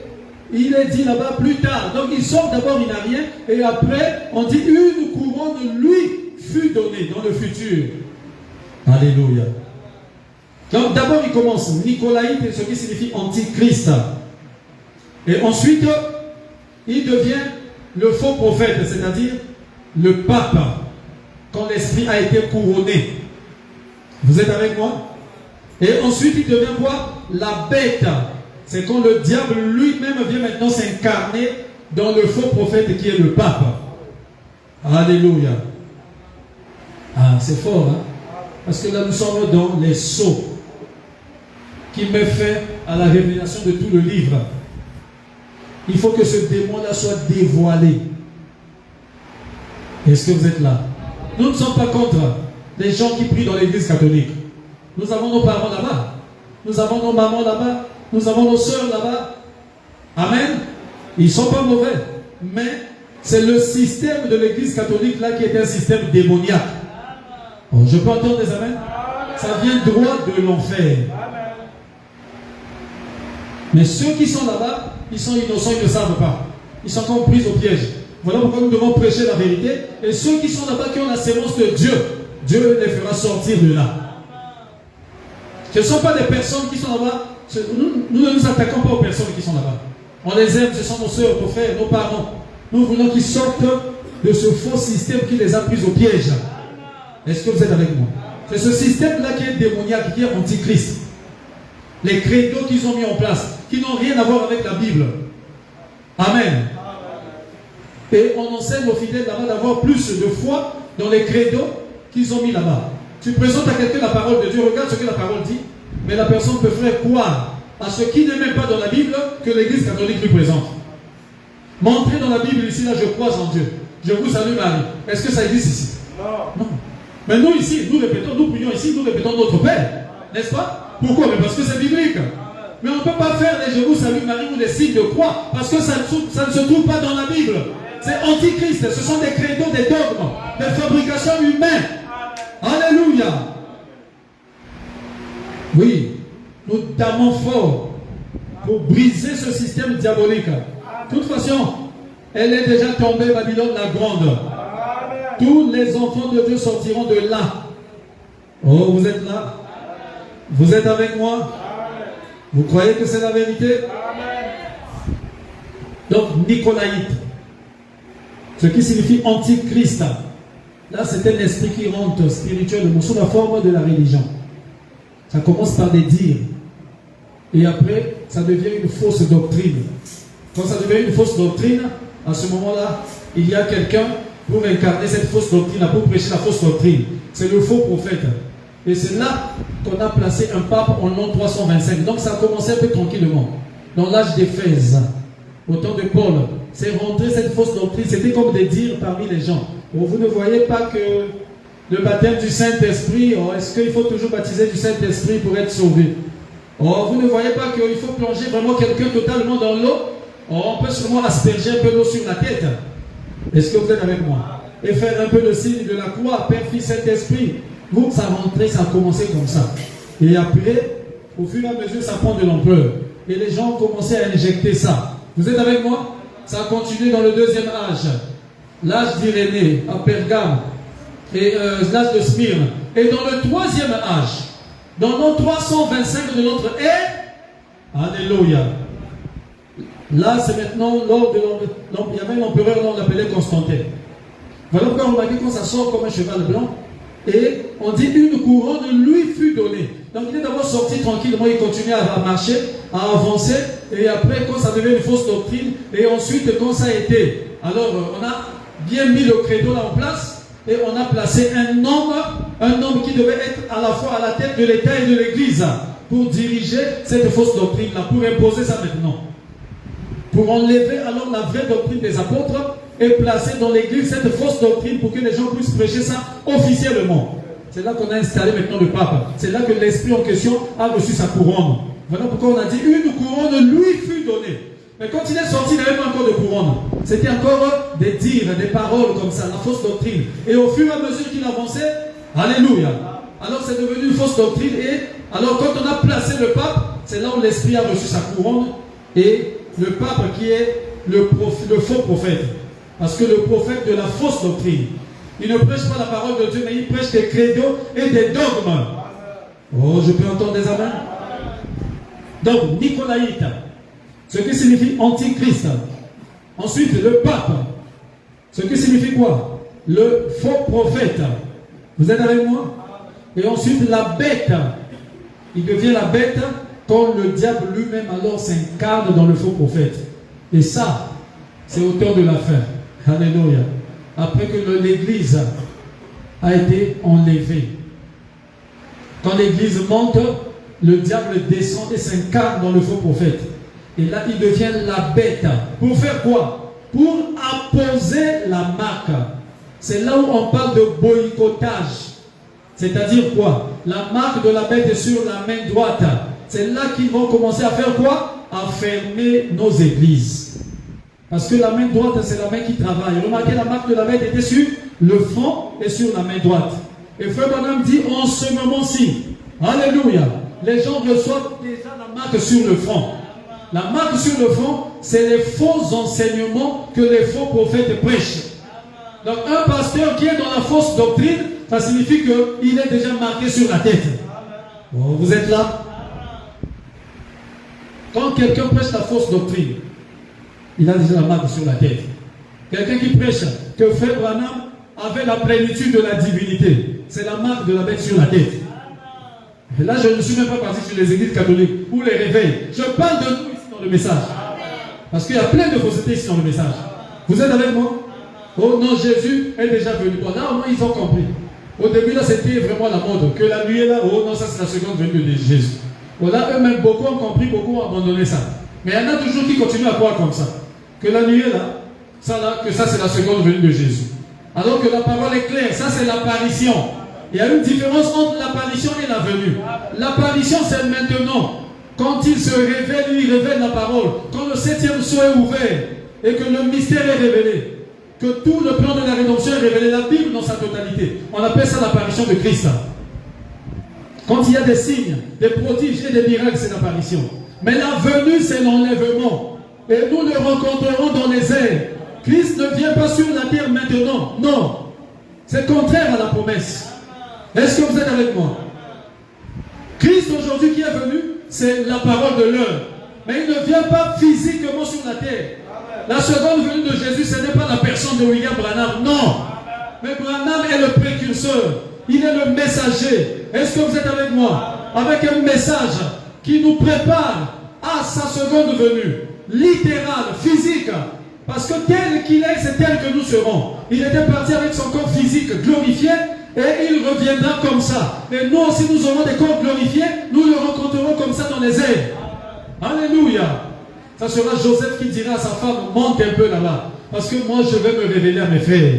il est dit là-bas plus tard. Donc il sort d'abord, il n'a rien. Et après, on dit une couronne lui fut donnée dans le futur. Alléluia. Donc d'abord il commence Nicolaïte, ce qui signifie antichrist. Et ensuite, il devient le faux prophète, c'est-à-dire le pape, quand l'esprit a été couronné. Vous êtes avec moi? Et ensuite il devient quoi? La bête. C'est quand le diable lui-même vient maintenant s'incarner dans le faux prophète qui est le pape. Alléluia. Ah, c'est fort, hein? Parce que là, nous sommes dans les sceaux qui met fin à la révélation de tout le livre. Il faut que ce démon-là soit dévoilé. Est-ce que vous êtes là? Nous ne sommes pas contre les gens qui prient dans l'église catholique. Nous avons nos parents là-bas. Nous avons nos mamans là-bas. Nous avons nos sœurs là-bas. Amen. Ils ne sont pas mauvais. Mais c'est le système de l'église catholique là qui est un système démoniaque. Oh, je peux entendre des amens? Ça vient droit de l'enfer. Mais ceux qui sont là-bas, ils sont innocents, ils ne savent pas. Ils sont comme pris au piège. Voilà pourquoi nous devons prêcher la vérité. Et ceux qui sont là-bas, qui ont la sémence de Dieu, Dieu les fera sortir de là. Ce ne sont pas des personnes qui sont là-bas. Nous ne nous attaquons pas aux personnes qui sont là-bas. On les aime, ce sont nos soeurs, nos frères, nos parents. Nous voulons qu'ils sortent de ce faux système qui les a pris au piège. Est-ce que vous êtes avec moi? C'est ce système-là qui est démoniaque, qui est antichrist. Les credos qu'ils ont mis en place, qui n'ont rien à voir avec la Bible. Amen. Et on enseigne aux fidèles là-bas d'avoir plus de foi dans les credos qu'ils ont mis là-bas. Tu présentes à quelqu'un la parole de Dieu, regarde ce que la parole dit, mais la personne peut faire croire à ce qui n'est même pas dans la Bible que l'Église catholique lui présente. Montrez dans la Bible ici, là, je crois en Dieu. Je vous salue Marie. Est-ce que ça existe ici? Non. Mais nous ici, nous répétons, nous prions ici, nous répétons notre Père. N'est-ce pas? Pourquoi? Mais parce que c'est biblique. Mais on ne peut pas faire les je vous salue Marie ou les signes de croix parce que ça ne se trouve pas dans la Bible. C'est antichrist. Ce sont des credos, des dogmes, des fabrications humaines. Alléluia. Oui, nous damons fort pour briser ce système diabolique. De toute façon, elle est déjà tombée, Babylone la grande. Tous les enfants de Dieu sortiront de là. Oh, vous êtes là? Vous êtes avec moi? Vous croyez que c'est la vérité? Donc, Nicolaïte, ce qui signifie antichrist. Là, c'est un esprit qui rentre spirituellement sous la forme de la religion. Ça commence par des dires. Et après, ça devient une fausse doctrine. Quand ça devient une fausse doctrine, à ce moment-là, il y a quelqu'un pour incarner cette fausse doctrine, pour prêcher la fausse doctrine. C'est le faux prophète. Et c'est là qu'on a placé un pape en l'an 325. Donc ça a commencé un peu tranquillement. Dans l'âge d'Éphèse, au temps de Paul, c'est rentré cette fausse doctrine. C'était comme des dires parmi les gens. Vous ne voyez pas que le baptême du Saint-Esprit, est-ce qu'il faut toujours baptiser du Saint-Esprit pour être sauvé? Vous ne voyez pas qu'il faut plonger vraiment quelqu'un totalement dans l'eau? On peut seulement asperger un peu d'eau sur la tête. Est-ce que vous êtes avec moi? Et faire un peu le signe de la croix, Père, Fils, Saint-Esprit. Vous, ça rentrait, ça a commencé comme ça. Et après, au fur et à mesure, ça prend de l'ampleur. Et les gens ont commencé à injecter ça. Vous êtes avec moi? Ça a continué dans le deuxième âge. L'âge d'Irénée, à Pergame. Et l'âge de Smyrne. Et dans le troisième âge, dans l'an 325 de notre ère, alléluia. Là, c'est maintenant lors de il y avait un empereur, on l'appelait Constantin. Voilà pourquoi on remarque quand ça sort comme un cheval blanc. Et on dit une couronne lui fut donnée. Donc il est d'abord sorti tranquillement, il continue à marcher, à avancer. Et après, quand ça devient une fausse doctrine, et ensuite, quand ça a été, alors on a bien mis le credo là en place. Et on a placé un homme qui devait être à la fois à la tête de l'État et de l'Église pour diriger cette fausse doctrine-là, pour imposer ça maintenant. Pour enlever alors la vraie doctrine des apôtres et placer dans l'Église cette fausse doctrine pour que les gens puissent prêcher ça officiellement. C'est là qu'on a installé maintenant le pape. C'est là que l'esprit en question a reçu sa couronne. Voilà pourquoi on a dit une couronne lui fut donnée. Mais quand il est sorti, il n'avait pas encore de couronne. C'était encore des dires, des paroles comme ça, la fausse doctrine. Et au fur et à mesure qu'il avançait, alléluia. Alors c'est devenu une fausse doctrine. Et alors quand on a placé le pape, c'est là où l'esprit a reçu sa couronne. Et le pape qui est le faux prophète. Parce que le prophète de la fausse doctrine, il ne prêche pas la parole de Dieu, mais il prêche des credos et des dogmes. Oh, je peux entendre des amens? Donc, Nicolaïte, ce qui signifie antichrist. Ensuite, le pape, ce qui signifie quoi? Le faux prophète. Vous êtes avec moi? Et ensuite, la bête. Il devient la bête quand le diable lui-même alors s'incarne dans le faux prophète. Et ça, c'est au temps de la fin. Alléluia. Après que l'Église a été enlevée. Quand l'Église monte, le diable descend et s'incarne dans le faux prophète. Et là, il devient la bête. Pour faire quoi? Pour apposer la marque. C'est là où on parle de boycottage. C'est-à-dire quoi? La marque de la bête est sur la main droite. C'est là qu'ils vont commencer à faire quoi? À fermer nos églises. Parce que la main droite, c'est la main qui travaille. Remarquez, la marque de la bête était sur le front et sur la main droite. Et Frère Branham dit, en ce moment-ci, alléluia, les gens reçoivent déjà la marque sur le front. La marque sur le front, c'est les faux enseignements que les faux prophètes prêchent. Donc un pasteur qui est dans la fausse doctrine, ça signifie qu'il est déjà marqué sur la tête. Oh, vous êtes là? Quand quelqu'un prêche la fausse doctrine, il a déjà la marque sur la tête. Quelqu'un qui prêche que Frère Branham avait la plénitude de la divinité, c'est la marque de la bête sur la tête. Et là, je ne suis même pas parti sur les églises catholiques ou les réveils. Je parle de nous ici dans le message. Parce qu'il y a plein de faussetés ici dans le message. Vous êtes avec moi? Oh non, Jésus est déjà venu. Bon, là, au moins, ils ont compris. Au début, là, c'était vraiment la mode. Que la nuit est là, oh non, ça, c'est la seconde venue de Jésus. Bon, là, eux-mêmes, beaucoup ont compris, beaucoup ont abandonné ça. Mais il y en a toujours qui continuent à croire comme ça. Que la nuit est là, que ça, c'est la seconde venue de Jésus. Alors que la parole est claire, ça, c'est l'apparition. Il y a une différence entre l'apparition et la venue. L'apparition, c'est maintenant. Quand il se révèle, il révèle la parole. Quand le 7e sceau est ouvert et que le mystère est révélé, que tout le plan de la rédemption est révélé, la Bible dans sa totalité, on appelle ça l'apparition de Christ. Quand il y a des signes, des prodiges et des miracles, c'est l'apparition. Mais la venue, c'est l'enlèvement. Et nous le rencontrerons dans les airs. Christ ne vient pas sur la terre maintenant. Non. C'est contraire à la promesse. Est-ce que vous êtes avec moi? Christ aujourd'hui qui est venu, c'est la parole de l'heure. Mais il ne vient pas physiquement sur la terre. La seconde venue de Jésus, ce n'est pas la personne de William Branham. Non. Mais Branham est le précurseur. Il est le messager. Est-ce que vous êtes avec moi? Avec un message qui nous prépare à sa seconde venue. Littérale, physique. Parce que tel qu'il est, c'est tel que nous serons. Il était parti avec son corps physique glorifié et il reviendra comme ça. Et nous aussi, nous aurons des corps glorifiés. Nous le rencontrerons comme ça dans les airs. Alléluia. Ça sera Joseph qui dira à sa femme, monte un peu là-bas. Parce que moi, je vais me révéler à mes frères.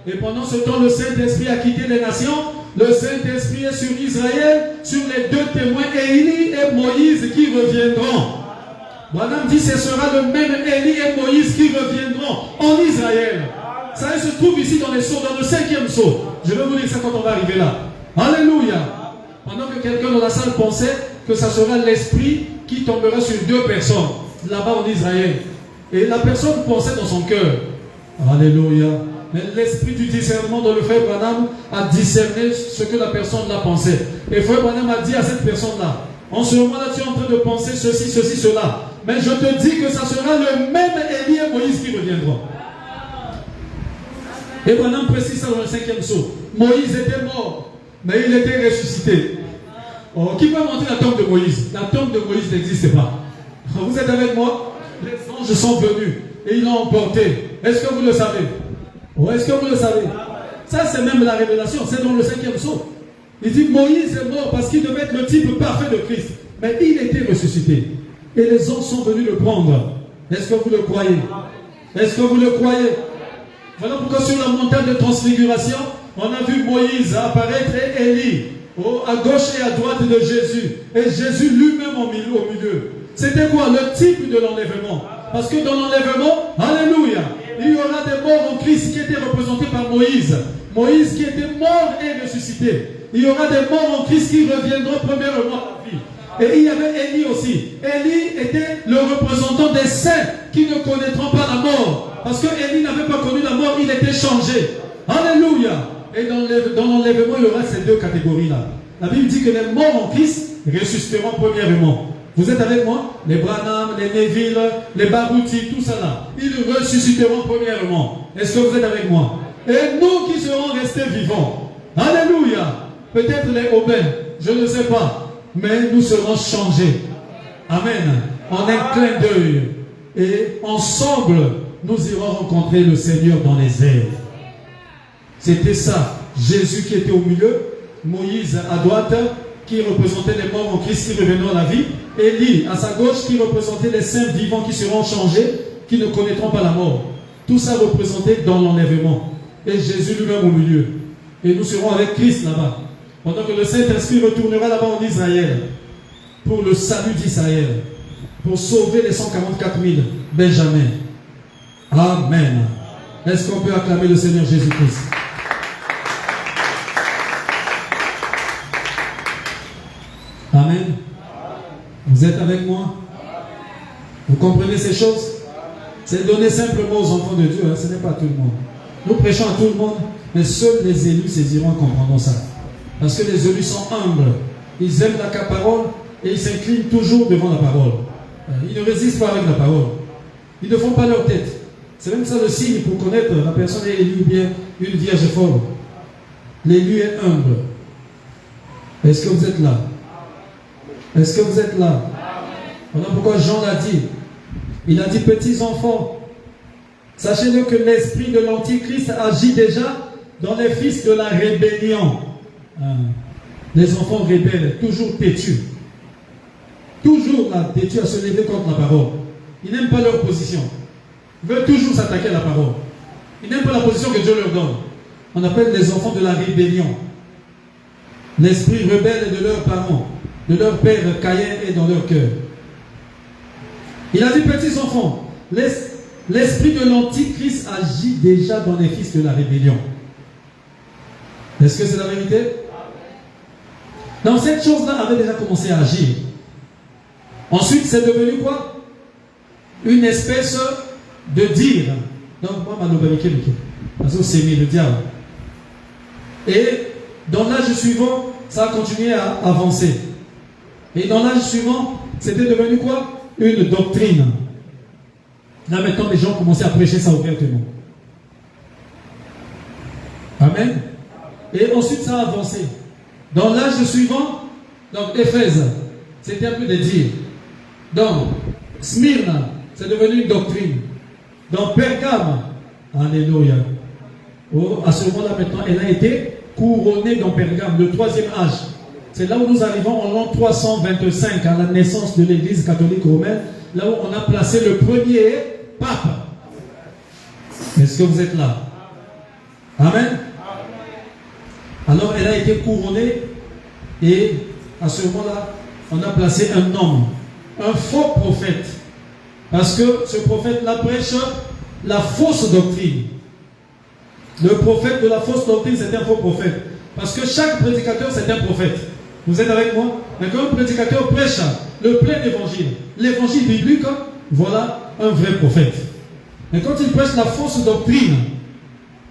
Et pendant ce temps, le Saint-Esprit a quitté les nations. Le Saint-Esprit est sur Israël, sur les deux témoins, Élie et Moïse qui reviendront. Branham dit ce sera le même Élie et Moïse qui reviendront en Israël. Ça se trouve ici dans les sceaux, dans le 5e sceau. Je vais vous dire ça quand on va arriver là. Alléluia. Pendant que quelqu'un dans la salle pensait que ça sera l'Esprit qui tombera sur deux personnes là-bas en Israël. Et la personne pensait dans son cœur. Alléluia. Mais l'esprit du discernement dont le frère Branham a discerné ce que la personne l'a pensé. Et frère Branham a dit à cette personne-là, en ce moment-là, tu es en train de penser ceci, ceci, cela. Mais je te dis que ça sera le même Élie et Moïse qui reviendront. Et Branham précise ça dans le 5e sceau. Moïse était mort, mais il était ressuscité. Oh, qui va monter la tombe de Moïse? La tombe de Moïse n'existe pas. Vous êtes avec moi? Les anges sont venus et ils l'ont emporté. Est-ce que vous le savez? Oh, est-ce que vous le savez? Ça, c'est même la révélation. C'est dans le 5e sceau. Il dit Moïse est mort parce qu'il devait être le type parfait de Christ. Mais il était ressuscité. Et les anges sont venus le prendre. Est-ce que vous le croyez? Est-ce que vous le croyez? Voilà pourquoi sur la montagne de transfiguration, on a vu Moïse apparaître et Élie à gauche et à droite de Jésus. Et Jésus lui-même au milieu. C'était quoi? Le type de l'enlèvement. Parce que dans l'enlèvement, alléluia, il y aura des morts en Christ qui étaient représentés par Moïse. Moïse qui était mort et ressuscité. Il y aura des morts en Christ qui reviendront premièrement à la vie. Et il y avait Élie aussi. Élie était le représentant des saints qui ne connaîtront pas la mort. Parce que Élie n'avait pas connu la mort, il était changé. Alléluia. Et dans l'enlèvement, il y aura ces deux catégories-là. La Bible dit que les morts en Christ ressusciteront premièrement. Vous êtes avec moi? Les Branham, les Neville, les Barouti, tout ça là. Ils ressusciteront premièrement. Est-ce que vous êtes avec moi? Et nous qui serons restés vivants. Alléluia. Peut-être les Aubin, je ne sais pas. Mais nous serons changés. Amen. En un clin d'œil. Et ensemble, nous irons rencontrer le Seigneur dans les airs. C'était ça. Jésus qui était au milieu, Moïse à droite, qui représentait les morts en Christ qui reviendront à la vie, Élie à sa gauche qui représentait les saints vivants qui seront changés, qui ne connaîtront pas la mort. Tout ça représenté dans l'enlèvement. Et Jésus lui-même au milieu. Et nous serons avec Christ là-bas. Pendant que le Saint-Esprit retournera là-bas en Israël pour le salut d'Israël, pour sauver les 144 000 Benjamin. Amen. Est-ce qu'on peut acclamer le Seigneur Jésus-Christ? Amen. Vous êtes avec moi? Vous comprenez ces choses? C'est donné simplement aux enfants de Dieu, hein? Ce n'est pas à tout le monde. Nous prêchons à tout le monde, mais seuls les élus saisiront et comprendront ça. Parce que les élus sont humbles. Ils aiment la parole et ils s'inclinent toujours devant la parole. Ils ne résistent pas avec la parole. Ils ne font pas leur tête. C'est même ça le signe pour connaître la personne est élue ou bien une vierge folle. L'élu est humble. Est-ce que vous êtes là? Est-ce que vous êtes là? Voilà pourquoi Jean l'a dit. Il a dit, petits enfants, sachez-le que l'esprit de l'Antichrist agit déjà dans les fils de la rébellion. Les enfants rebelles, toujours têtus. Toujours là, têtus à se lever contre la parole. Ils n'aiment pas leur position. Ils veulent toujours s'attaquer à la parole. Ils n'aiment pas la position que Dieu leur donne. On appelle les enfants de la rébellion. L'esprit rebelle de leurs parents. de leur père Caïn est dans leur cœur. Il a dit, petits enfants, l'esprit de l'Antichrist agit déjà dans les fils de la rébellion. Est-ce que c'est la vérité? Donc cette chose-là avait déjà commencé à agir. Ensuite, c'est devenu quoi? Une espèce de dire. Donc, moi, parce que c'est mis le diable. Et dans l'âge suivant, ça a continué à avancer. Et dans l'âge suivant, c'était devenu quoi? Une doctrine. Là maintenant, les gens commençaient à prêcher ça ouvertement. Amen. Et ensuite, ça a avancé. Dans l'âge suivant, donc Éphèse, c'était un peu de dire. Donc, Smyrna, c'est devenu une doctrine. Dans Pergame, alléluia. Oh, à ce moment-là maintenant, elle a été couronnée dans Pergame, le 3e âge. C'est là où nous arrivons en l'an 325, à la naissance de l'Église catholique romaine, là où on a placé le premier pape. Est-ce que vous êtes là? Amen. Alors elle a été couronnée et à ce moment-là, on a placé un homme, un faux prophète. Parce que ce prophète-là prêche la fausse doctrine. Le prophète de la fausse doctrine, c'est un faux prophète. Parce que chaque prédicateur, c'est un prophète. Vous êtes avec moi? Mais quand un prédicateur prêche le plein évangile, l'évangile biblique, voilà un vrai prophète. Mais quand il prêche la fausse doctrine,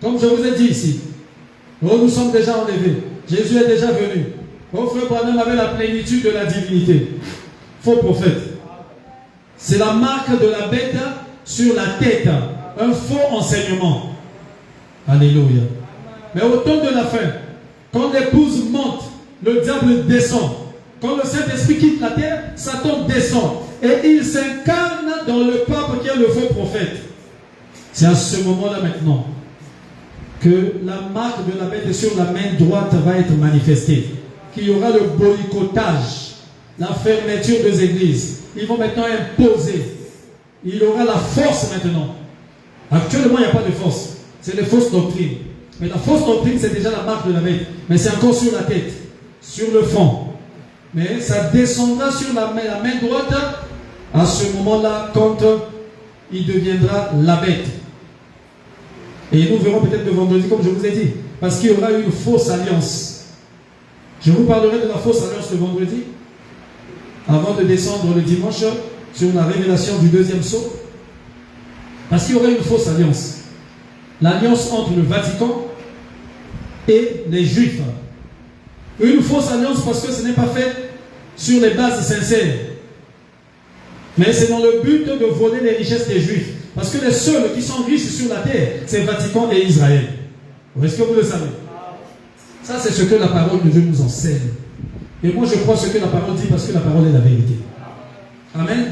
comme je vous ai dit ici, oh, nous sommes déjà enlevés, Jésus est déjà venu, oh, frère Branham avait la plénitude de la divinité. Faux prophète. C'est la marque de la bête sur la tête. Un faux enseignement. Alléluia. Mais au temps de la fin, quand l'épouse monte, le diable descend. Quand le Saint-Esprit quitte la terre, Satan descend. Et il s'incarne dans le pape qui est le faux prophète. C'est à ce moment-là maintenant que la marque de la bête sur la main droite va être manifestée. Qu'il y aura le boycottage, la fermeture des églises. Ils vont maintenant imposer. Il y aura la force maintenant. Actuellement, il n'y a pas de force. C'est les fausses doctrines. Mais la fausse doctrine, c'est déjà la marque de la bête. Mais c'est encore sur la tête, sur le front. Mais ça descendra sur la main droite à ce moment-là, quand il deviendra la bête. Et nous verrons peut-être le vendredi, comme je vous ai dit. Parce qu'il y aura une fausse alliance. Je vous parlerai de la fausse alliance le vendredi, avant de descendre le dimanche sur la révélation du 2e sceau. Parce qu'il y aura une fausse alliance. L'alliance entre le Vatican et les Juifs. Une fausse alliance parce que ce n'est pas fait sur les bases sincères. Mais c'est dans le but de voler les richesses des Juifs. Parce que les seuls qui sont riches sur la terre, c'est le Vatican et Israël. Est-ce que vous le savez? Ça, c'est ce que la parole de Dieu nous enseigne. Et moi, je crois ce que la parole dit parce que la parole est la vérité. Amen.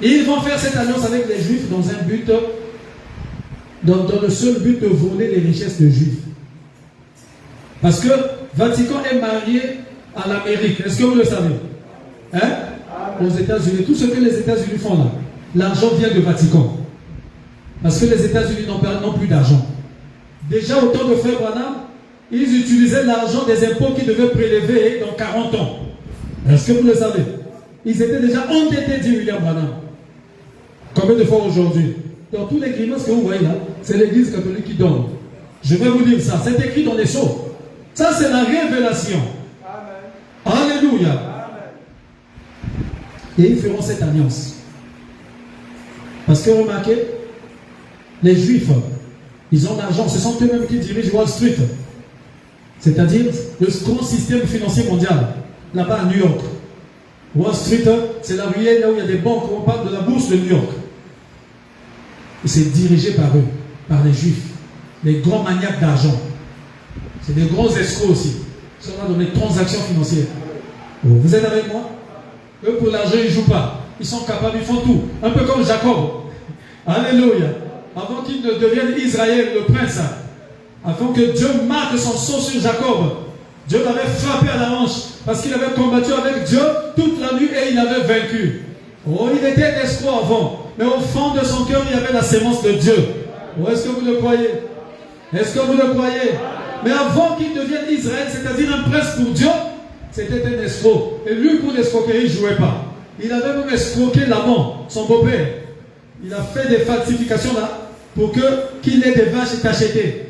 Et ils vont faire cette alliance avec les Juifs dans un but, dans le seul but de voler les richesses des Juifs. Parce que Vatican est marié à l'Amérique. Est-ce que vous le savez? Hein? Aux États-Unis. Tout ce que les États-Unis font là, l'argent vient du Vatican. Parce que les États-Unis n'ont plus d'argent. Déjà au temps de Frère Branham, ils utilisaient l'argent des impôts qu'ils devaient prélever dans 40 ans. Est-ce que vous le savez? Ils étaient déjà endettés, dit William Branham. Combien de fois aujourd'hui? Dans tous les grimaces que vous voyez là, c'est l'Église catholique qui donne. Je vais vous dire ça. C'est écrit dans les sceaux. Ça, c'est la révélation. Amen. Alléluia. Amen. Et ils feront cette alliance. Parce que remarquez, les Juifs, ils ont l'argent. Ce sont eux-mêmes qui dirigent Wall Street. C'est-à-dire le grand système financier mondial. Là-bas à New York. Wall Street, c'est la ruelle là où il y a des banques. On parle de la bourse de New York. Et c'est dirigé par eux, par les Juifs. Les grands maniaques d'argent. C'est des gros escrocs aussi. Ils sont là dans les transactions financières. Vous êtes avec moi? Eux, pour l'argent, ils ne jouent pas. Ils sont capables, ils font tout. Un peu comme Jacob. Alléluia. Avant qu'il ne devienne Israël, le prince. Afin que Dieu marque son sceau sur Jacob. Dieu l'avait frappé à la hanche. Parce qu'il avait combattu avec Dieu toute la nuit et il avait vaincu. Oh, il était escroc avant. Mais au fond de son cœur, il y avait la sémence de Dieu. Oh, est-ce que vous le croyez? Est-ce que vous le croyez? Mais avant qu'il devienne Israël, c'est-à-dire un prince pour Dieu, c'était un escroc. Et lui, pour l'escroquerie, il ne jouait pas. Il avait même escroqué Laban, son beau-père. Il a fait des falsifications là pour qu'il ait des vaches tachetées.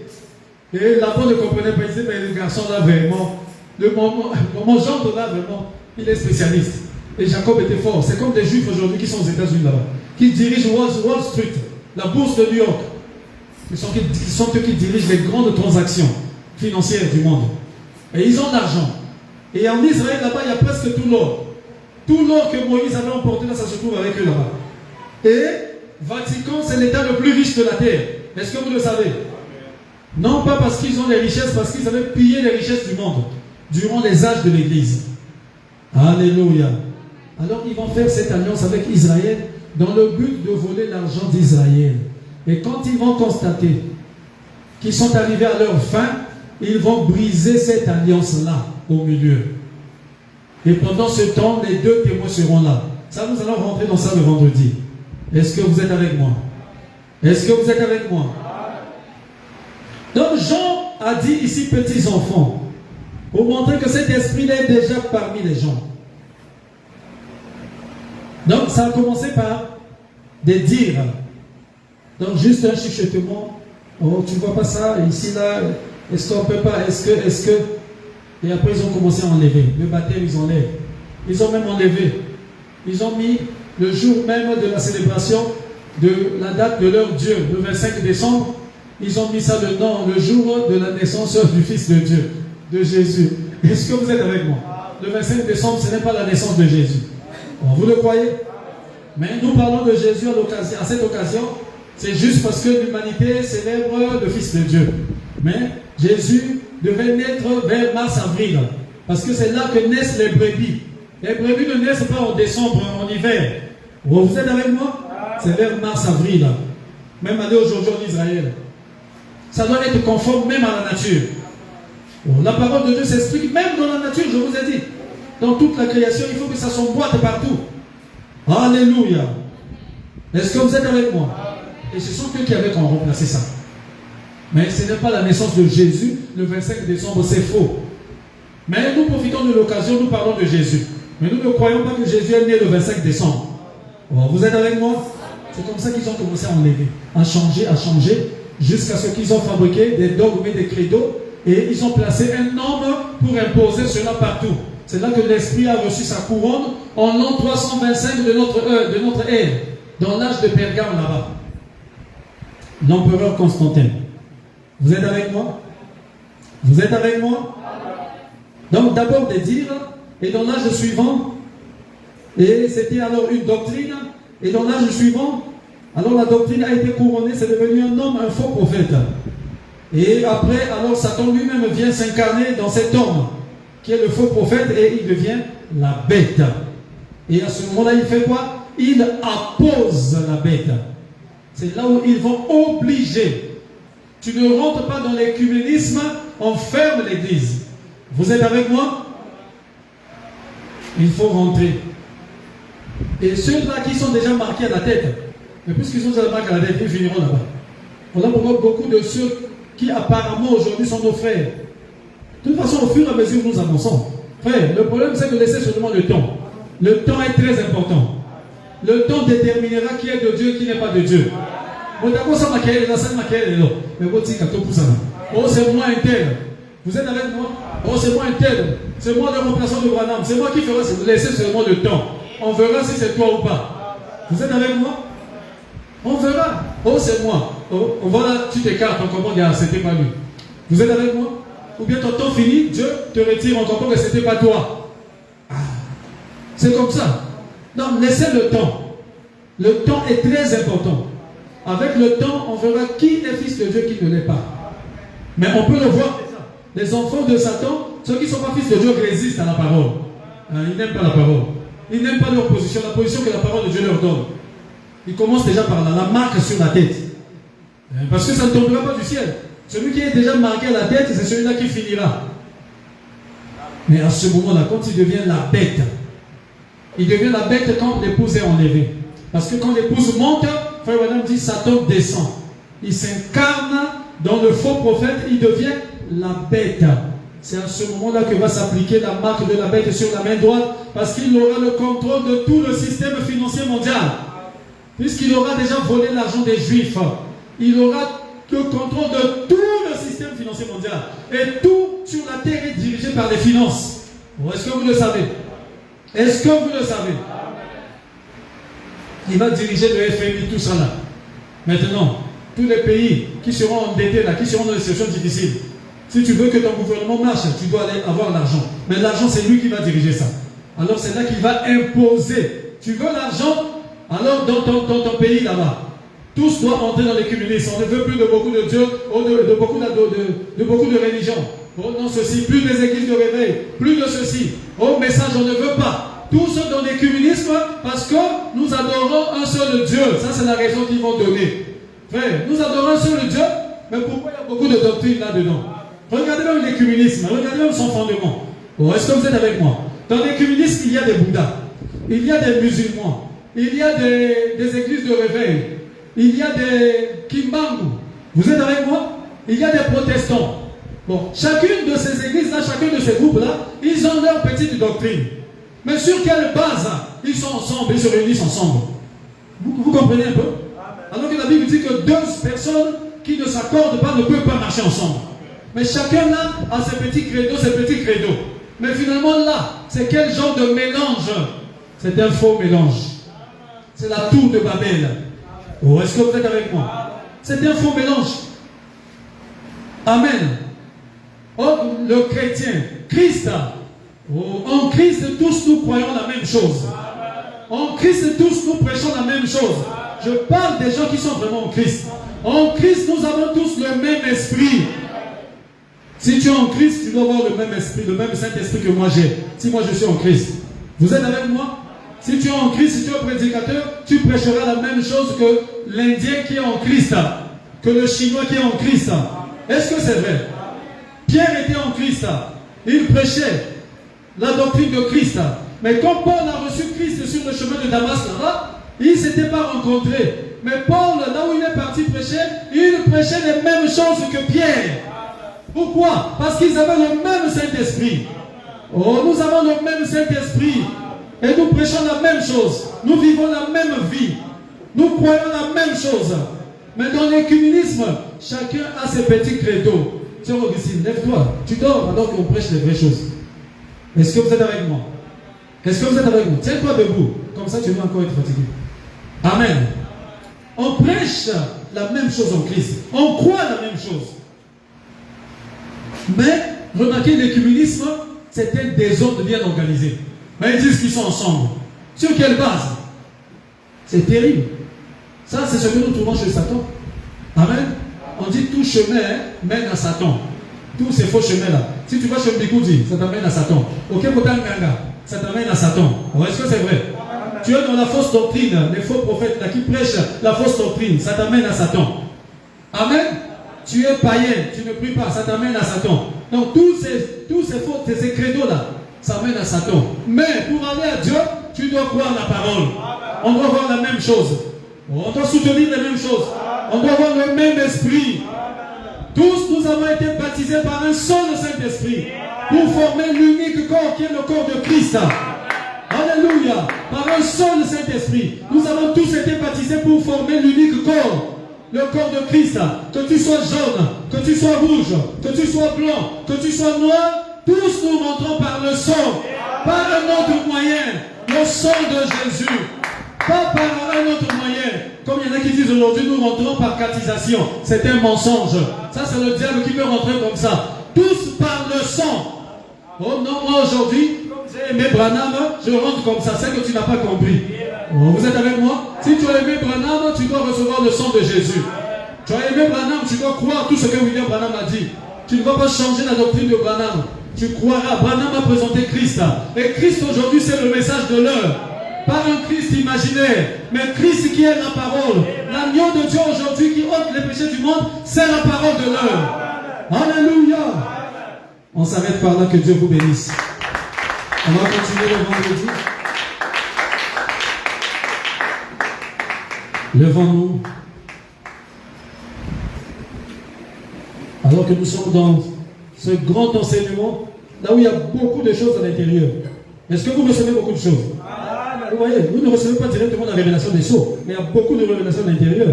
Et Laban ne comprenait pas. Il disait, mais le garçon là, vraiment, mon gendre là, vraiment, il est spécialiste. Et Jacob était fort. C'est comme des juifs aujourd'hui qui sont aux États-Unis là-bas, qui dirigent Wall Street, la bourse de New York. Ils sont eux qui dirigent les grandes transactions financières du monde. Et ils ont de l'argent. Et en Israël, là-bas, il y a presque tout l'or. Tout l'or que Moïse avait emporté, là, ça se trouve avec eux là-bas. Et Vatican, c'est l'État le plus riche de la terre. Est-ce que vous le savez? Non pas parce qu'ils ont les richesses, parce qu'ils avaient pillé les richesses du monde durant les âges de l'Église. Alléluia. Alors ils vont faire cette alliance avec Israël dans le but de voler l'argent d'Israël. Et quand ils vont constater qu'ils sont arrivés à leur fin, ils vont briser cette alliance-là au milieu. Et pendant ce temps, les deux témoins seront là. Ça, nous allons rentrer dans ça le vendredi. Est-ce que vous êtes avec moi? Est-ce que vous êtes avec moi? Donc Jean a dit ici petits enfants, pour montrer que cet esprit-là est déjà parmi les gens. Donc ça a commencé par des dires. Donc juste un chuchotement. Oh, tu ne vois pas ça, ici, là, est-ce qu'on ne peut pas, est-ce que... Et après ils ont commencé à enlever. Le baptême, ils enlèvent. Ils ont même enlevé. Ils ont mis le jour même de la célébration de la date de leur Dieu, le 25 décembre. Ils ont mis ça le jour de la naissance du Fils de Dieu, de Jésus. Est-ce que vous êtes avec moi? Le 25 décembre, ce n'est pas la naissance de Jésus. Bon, vous le croyez? Mais nous parlons de Jésus à cette occasion. C'est juste parce que l'humanité célèbre le Fils de Dieu. Mais Jésus devait naître vers mars-avril. Parce que c'est là que naissent les brebis. Les brebis ne naissent pas en décembre, en hiver. Vous êtes avec moi? C'est vers mars-avril. Même aller aujourd'hui en Israël. Ça doit être conforme même à la nature. La parole de Dieu s'explique même dans la nature, je vous ai dit. Dans toute la création, il faut que ça s'emboîte partout. Alléluia. Est-ce que vous êtes avec moi? Et ce sont eux qui avaient remplacé ça. Mais ce n'est pas la naissance de Jésus le 25 décembre, c'est faux. Mais nous profitons de l'occasion, nous parlons de Jésus. Mais nous ne croyons pas que Jésus est né le 25 décembre. Vous êtes avec moi? C'est comme ça qu'ils ont commencé à enlever, à changer, jusqu'à ce qu'ils ont fabriqué des dogmes et des credos, et ils ont placé un homme pour imposer cela partout. C'est là que l'Esprit a reçu sa couronne en l'an 325 de notre ère, dans l'âge de Pergame là-bas. L'empereur Constantin. Vous êtes avec moi? Vous êtes avec moi? Donc d'abord des dires, et dans l'âge suivant, et c'était alors une doctrine, et dans l'âge suivant, alors la doctrine a été couronnée, c'est devenu un homme, un faux prophète. Et après, alors Satan lui-même vient s'incarner dans cet homme, qui est le faux prophète, et il devient la bête. Et à ce moment-là, il fait quoi? Il appose la bête. C'est là où ils vont obliger. Tu ne rentres pas dans l'écuménisme, on ferme l'église. Vous êtes avec moi? Il faut rentrer. Et ceux-là qui sont déjà marqués à la tête, mais puisqu'ils sont déjà marqués à la tête, ils finiront là-bas. Voilà pourquoi beaucoup de ceux qui apparemment aujourd'hui sont nos frères. De toute façon, au fur et à mesure, nous avançons. Frère, le problème c'est de laisser seulement le temps. Le temps est très important. Le temps déterminera qui est de Dieu et qui n'est pas de Dieu. Oh, c'est moi un tel. Vous êtes avec moi? Oh, c'est moi un tel. C'est moi le remplaçant de Branham. C'est moi qui ferai. Laissez seulement le temps. On verra si c'est toi ou pas. Vous êtes avec moi? On verra. Oh, c'est moi. Oh, voilà, tu t'écartes, on comprend que c'était pas lui. Vous êtes avec moi? Ou bien ton temps fini, Dieu te retire, on comprend que c'était pas toi. Ah, c'est comme ça. Non, laissez le temps. Le temps est très important. Avec le temps, on verra qui est fils de Dieu, qui ne l'est pas. Mais on peut le voir. Les enfants de Satan, ceux qui ne sont pas fils de Dieu, résistent à la parole. Ils n'aiment pas la parole. Ils n'aiment pas leur position, la position que la parole de Dieu leur donne. Ils commencent déjà par la marque sur la tête. Parce que ça ne tombera pas du ciel. Celui qui est déjà marqué à la tête, c'est celui-là qui finira. Mais à ce moment-là, quand il devient la bête, il devient la bête quand l'épouse est enlevée. Parce que quand l'épouse monte, Frère Madame dit, Satan descend. Il s'incarne dans le faux prophète, il devient la bête. c'est à ce moment-là que va s'appliquer la marque de la bête sur la main droite, parce qu'il aura le contrôle de tout le système financier mondial. Puisqu'il aura déjà volé l'argent des Juifs, il aura le contrôle de tout le système financier mondial. Et tout sur la terre est dirigé par les finances. Est-ce que vous le savez? Est-ce que vous le savez? Il va diriger le FMI, tout ça là. Maintenant, tous les pays qui seront endettés là, qui seront dans des situations difficiles, si tu veux que ton gouvernement marche, tu dois aller avoir l'argent. Mais l'argent, c'est lui qui va diriger ça. Alors c'est là qu'il va imposer. Tu veux l'argent? Alors dans ton pays là-bas, tous doivent entrer dans l'écuménisme. On ne veut plus de beaucoup de dieux, de beaucoup de religions. Oh non, ceci, plus des églises de réveil, plus de ceci. Oh, message, on ne veut pas. Tous dans l'écuménisme parce que nous adorons un seul Dieu. Ça, c'est la raison qu'ils vont donner. Frère, nous adorons un seul Dieu, mais pourquoi il y a beaucoup de doctrines là-dedans? Regardez même l'écuménisme, regardez même son fondement. Oh, est-ce que vous êtes avec moi? Dans l'écuménisme, il y a des Bouddhas, il y a des musulmans, il y a des églises de réveil, il y a des Kimbangu. Vous êtes avec moi? Il y a des protestants. Bon, chacune de ces églises-là, chacun de ces groupes-là, ils ont leur petite doctrine. Mais sur quelle base ils sont ensemble, ils se réunissent ensemble? Vous comprenez un peu? Alors que la Bible dit que deux personnes qui ne s'accordent pas ne peuvent pas marcher ensemble. Mais chacun là a ses petits credos. Mais finalement là, c'est quel genre de mélange? C'est un faux mélange. C'est la tour de Babel. Oh, est-ce que vous êtes avec moi? C'est un faux mélange. Amen. Oh, le chrétien, Christ. Oh, en Christ, tous nous croyons la même chose. En Christ, tous nous prêchons la même chose. Je parle des gens qui sont vraiment en Christ. En Christ, nous avons tous le même esprit. Si tu es en Christ, tu dois avoir le même esprit, le même Saint-Esprit que moi j'ai. Si moi je suis en Christ. Vous êtes avec moi? Si tu es en Christ, si tu es un prédicateur, tu prêcheras la même chose que l'Indien qui est en Christ, que le Chinois qui est en Christ. Est-ce que c'est vrai? Pierre était en Christ. Il prêchait la doctrine de Christ. Mais quand Paul a reçu Christ sur le chemin de Damas, là-bas, ils ne s'étaient pas rencontrés. Mais Paul, là où il est parti prêcher, il prêchait les mêmes choses que Pierre. Pourquoi? Parce qu'ils avaient le même Saint-Esprit. Oh, nous avons le même Saint-Esprit. Et nous prêchons la même chose. Nous vivons la même vie. Nous croyons la même chose. Mais dans l'écuménisme, chacun a ses petits credos. Tiens, Augustine, lève-toi. Tu dors alors qu'on prêche les vraies choses. Est-ce que vous êtes avec moi? Est-ce que vous êtes avec moi? Tiens-toi debout. Comme ça, tu vas encore être fatigué. Amen. On prêche la même chose en Christ. On croit la même chose. Mais, remarquez, l'écuménisme, c'est un désordre bien organisé. Mais ils disent qu'ils sont ensemble. Sur quelle base? C'est terrible. Ça, c'est ce que nous trouvons chez Satan. Amen. On dit tout chemin mène à Satan. Tous ces faux chemins-là. Si tu vas chez Mbikoudi, ça t'amène à Satan. Ok, Nganga, ça t'amène à Satan. Est-ce que c'est vrai? Tu es dans la fausse doctrine, les faux prophètes là, qui prêchent la fausse doctrine, ça t'amène à Satan. Amen. Tu es païen, tu ne pries pas, ça t'amène à Satan. Donc tous ces faux, ces credos-là, ça amène à Satan. Mais pour aller à Dieu, tu dois croire la parole. On doit voir la même chose. On doit soutenir les mêmes choses. On doit avoir le même esprit. Tous nous avons été baptisés par un seul Saint-Esprit pour former l'unique corps qui est le corps de Christ. Alléluia. Par un seul Saint-Esprit. Nous avons tous été baptisés pour former l'unique corps. Le corps de Christ. Que tu sois jaune, que tu sois rouge, que tu sois blanc, que tu sois noir, tous nous rentrons par le sang. Par un autre moyen. Le sang de Jésus. Pas par un autre moyen. Comme il y en a qui disent aujourd'hui, nous rentrons par catéchisation. C'est un mensonge. Ça, c'est le diable qui veut rentrer comme ça. Tous par le sang. Oh non, moi aujourd'hui, comme j'ai aimé Branham, je rentre comme ça. C'est que tu n'as pas compris. Oh, vous êtes avec moi? Si tu as aimé Branham, tu dois recevoir le sang de Jésus. Tu as aimé Branham, tu dois croire tout ce que William Branham a dit. Tu ne vas pas changer la doctrine de Branham. Tu croiras. Branham a présenté Christ. Et Christ aujourd'hui, c'est le message de l'heure. Pas un Christ imaginaire, mais Christ qui est la parole. L'agneau de Dieu aujourd'hui qui ôte les péchés du monde, c'est la parole de l'heure. Alléluia. On s'arrête par là, que Dieu vous bénisse. On va continuer le vendredi. Levons-nous. Alors que nous sommes dans ce grand enseignement, là où il y a beaucoup de choses à l'intérieur. Est-ce que vous recevez beaucoup de choses? Vous voyez, vous ne recevez pas directement la révélation des sceaux, mais il y a beaucoup de révélations à l'intérieur.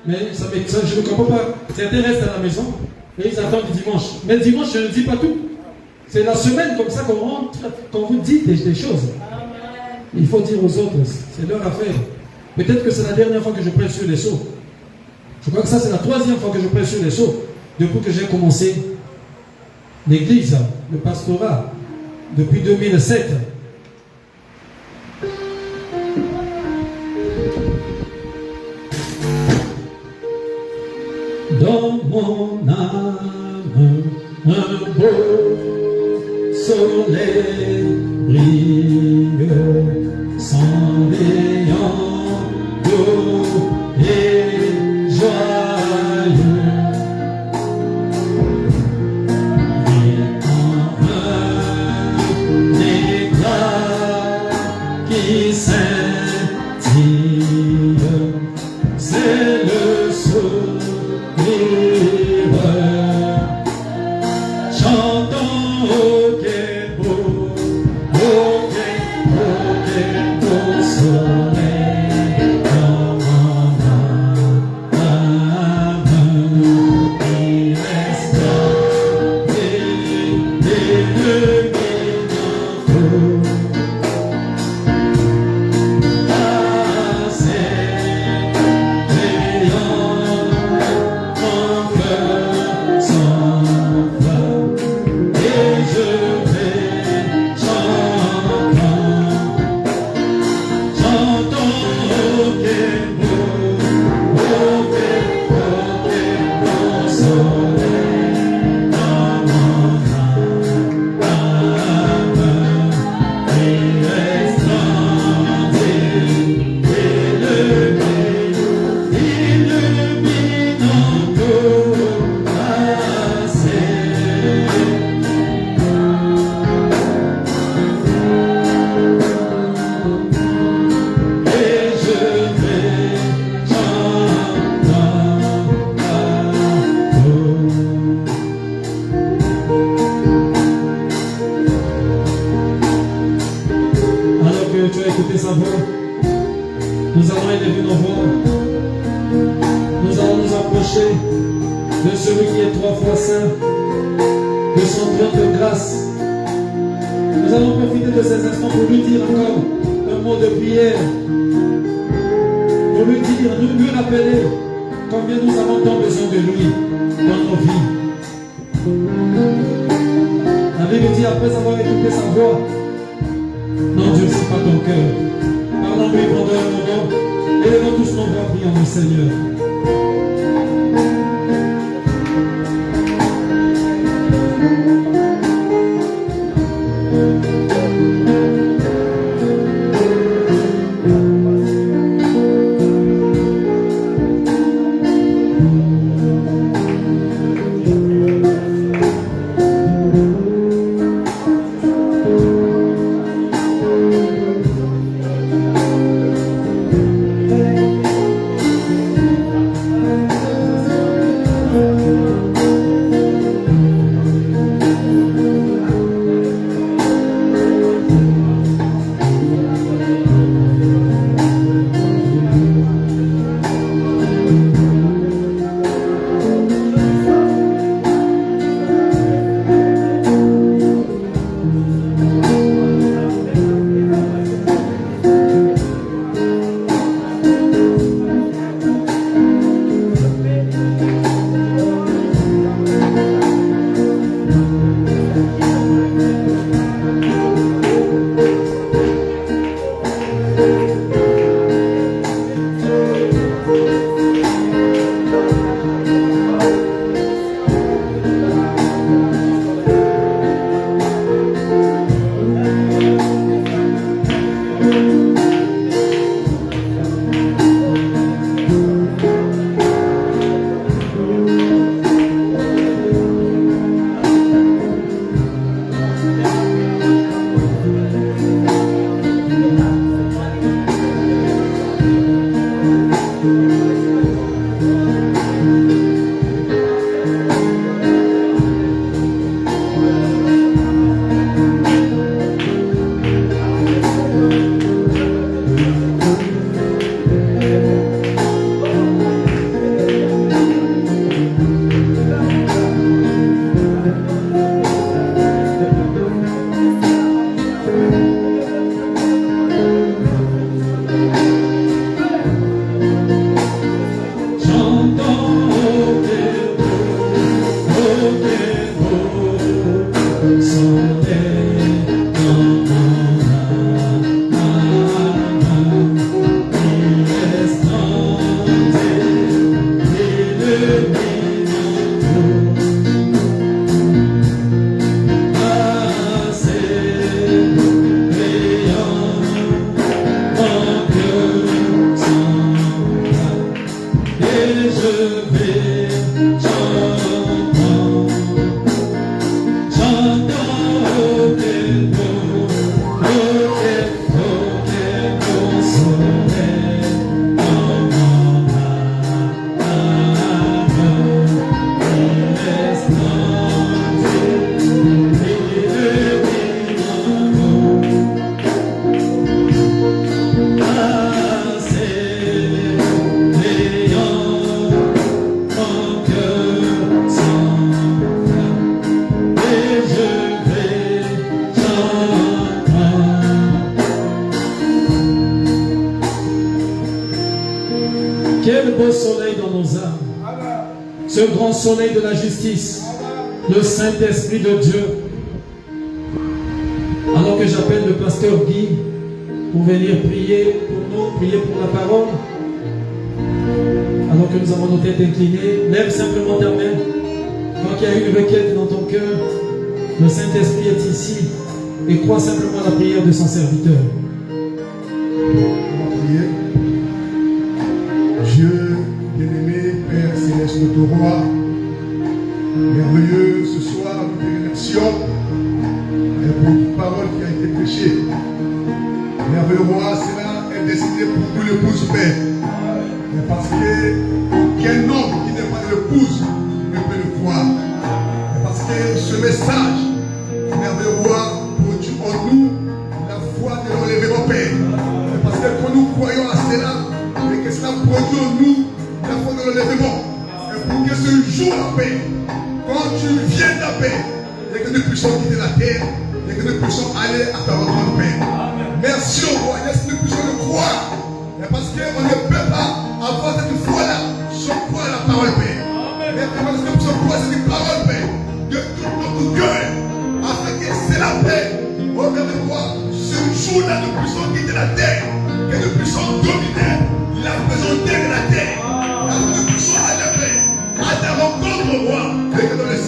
Mais je ne comprends pas. Certains restent à la maison et ils attendent le dimanche. Mais le dimanche, je ne dis pas tout. C'est la semaine comme ça qu'on rentre, qu'on vous dit des choses. Il faut dire aux autres, c'est leur affaire. Peut-être que c'est la dernière fois que je prêche sur les sceaux. Je crois que ça, c'est la 3e fois que je prêche sur les sceaux, depuis que j'ai commencé l'église, le pastorat, depuis 2007. Dans mon âme, un beau soleil brille, sans rayons d'eau et joyeux. Et en un éclat qui scintille, c'est le sourire. Chantons, oh quel beau, oh quel beau soleil dans mon âme, il reste et de celui qui est 3 fois saint, de son trône de grâce. Nous allons profiter de ces instants pour lui dire encore un mot de prière, pour lui dire, nous lui rappeler combien nous avons tant besoin de lui dans nos vies. La Bible dit, après avoir écouté sa voix, n'endurcis pas ton cœur. Parlons-lui pendant un moment. Élevons tous nos voix, prions le Seigneur. Quel beau soleil dans nos âmes. Ce grand soleil de la justice. Le Saint-Esprit de Dieu. Alors que j'appelle le pasteur Guy pour venir prier pour nous, prier pour la parole. Alors que nous avons nos têtes inclinées, lève simplement ta main. Quand il y a une requête dans ton cœur, le Saint-Esprit est ici et crois simplement la prière de son serviteur. On va prier. Dieu bien-aimé, Père céleste, notre roi, merveilleux ce soir, nous te remercions pour toute parole qui a été prêchée. Merveilleux roi, cela est destiné pour nous l'épouse, Père. Mais parce que aucun homme qui n'est pas l'épouse ne peut le croire. Mais parce que ce message, merveilleux roi, produit en nous la foi de l'enlèvement, Père. Mais parce que quand nous croyons à cela, et que cela produit en nous la foi de l'enlèvement, et pour que ce jour-là, Père, quand tu viens de la paix, et que nous puissions quitter la terre, et que nous puissions aller à ta rencontre, Père. Merci au roi, laisse que nous puissions le croire. Et parce qu'on ne peut pas avoir cette foi-là sans croire à la parole, Père. Mais parce que nous puissions croire à cette parole, Père, de tout notre cœur, afin que c'est la paix. Oh, Père de roi, ce jour-là, nous puissions quitter la terre, que nous puissions dominer la présentée de la terre, afin que nous puissions aller, Père, à ta rencontre, roi, et que dans les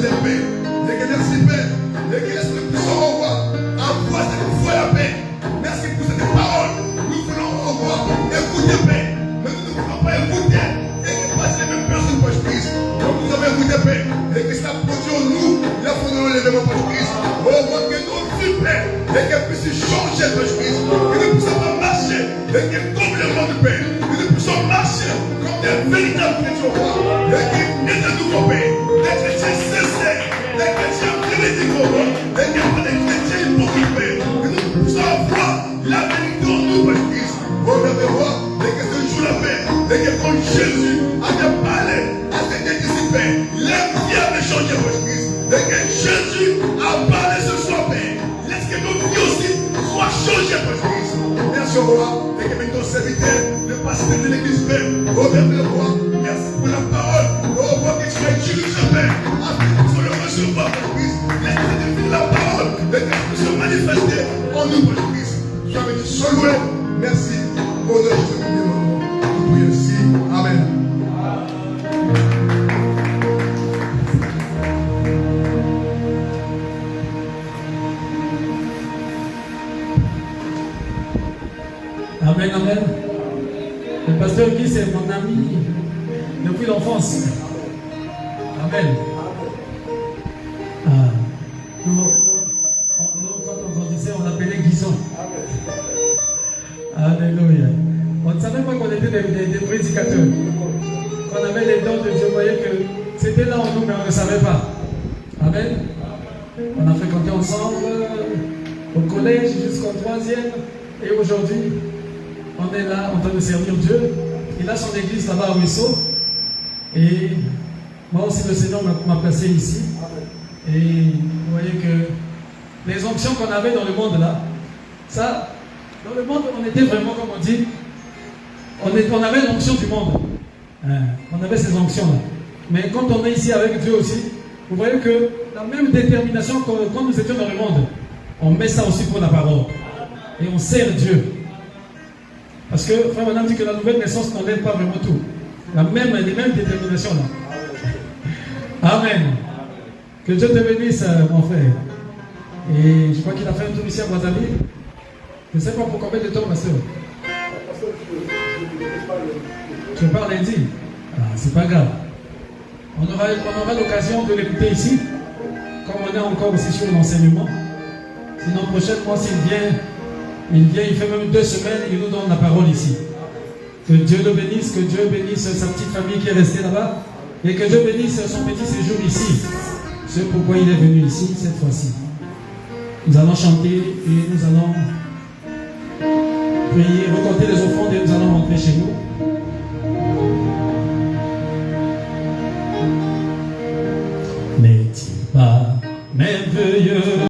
épées, et que merci, Père, et que laisse que nous puissions, au roi, avoir cette foi, la paix. Merci pour cette parole. Nous voulons, au roi, écouter, Père, mais nous ne voulons pas écouter, et que passe les mêmes personnes pour Christ. Donc nous avons écouté, Père, et que cela produit en nous la foi de l'enlèvement pour Christ. Oh, roi, que nos vies, Père, et qu'elles puissent changer pour Christ, que nous puissions pas marcher, et que comme le monde, Père, que nous puissions marcher comme des véritables chrétiens, roi, et que nous de nouveau, Père, des chrétiens sincères, des chrétiens véridiques, roi, et que pas des chrétiens hypocrites, Père, que nous puissions avoir la vérité en nous, pour Christ. Oh, Père, roi, et que ce jour-là, Père, et que quand Jésus avait parlé à ses disciples, les vies avaient changé pour Christ, et que Jésus a parlé ce soir, Père. Laisse que nos vies aussi soient changées pour Christ. Merci au roi, et que ton serviteur, le pasteur de l'église, Père, oh, Père, roi, merci pour la parole, oh, roi, que tu as utilisé, Père, afin que nous puissions le recevoir pour Christ. Laisse que tu aies la parole, et que nous puissions manifester en nous pour Christ. Tu as dit, sois loué. Merci. Au nom de Jésus, nous prions ici. Amen. Amen, amen. Le pasteur Guy, c'est mon ami depuis l'enfance. Amen. Nous, quand on grandissait, on l'appelait Guison. Alléluia. On ne savait pas qu'on était des prédicateurs. Qu'on avait les dons de Dieu. Vous voyez que c'était là en nous, mais on ne savait pas. Amen. On a fréquenté ensemble au collège jusqu'au 3e. Et aujourd'hui, on est là en train de servir Dieu. Il a son église là-bas à Ruisseau. Et moi aussi, le Seigneur m'a placé ici. Et vous voyez que les onctions qu'on avait dans le monde là, ça, dans le monde, on était vraiment, comme on dit, on avait l'onction du monde. On avait ces onctions-là. Mais quand on est ici avec Dieu aussi, vous voyez que la même détermination que quand nous étions dans le monde, on met ça aussi pour la parole. Et on sert Dieu. Parce que Frère Madame dit que la nouvelle naissance n'enlève pas vraiment tout. Les mêmes déterminations là. Amen. Que Dieu te bénisse, mon frère. Et je crois qu'il a fait un tour ici à Brazzaville. Je ne sais pas pour combien de temps, ma soeur. Je parle lundi. C'est pas grave. On aura l'occasion de l'écouter ici. Comme on est encore aussi sur l'enseignement. Sinon, prochainement, s'il vient, il fait même 2 semaines, il nous donne la parole ici. Que Dieu le bénisse, que Dieu bénisse sa petite famille qui est restée là-bas. Et que Dieu bénisse son petit séjour ici. C'est pourquoi il est venu ici cette fois-ci. Nous allons chanter et nous allons prier, recompter les offrandes et nous allons rentrer chez nous. N'est-il pas merveilleux?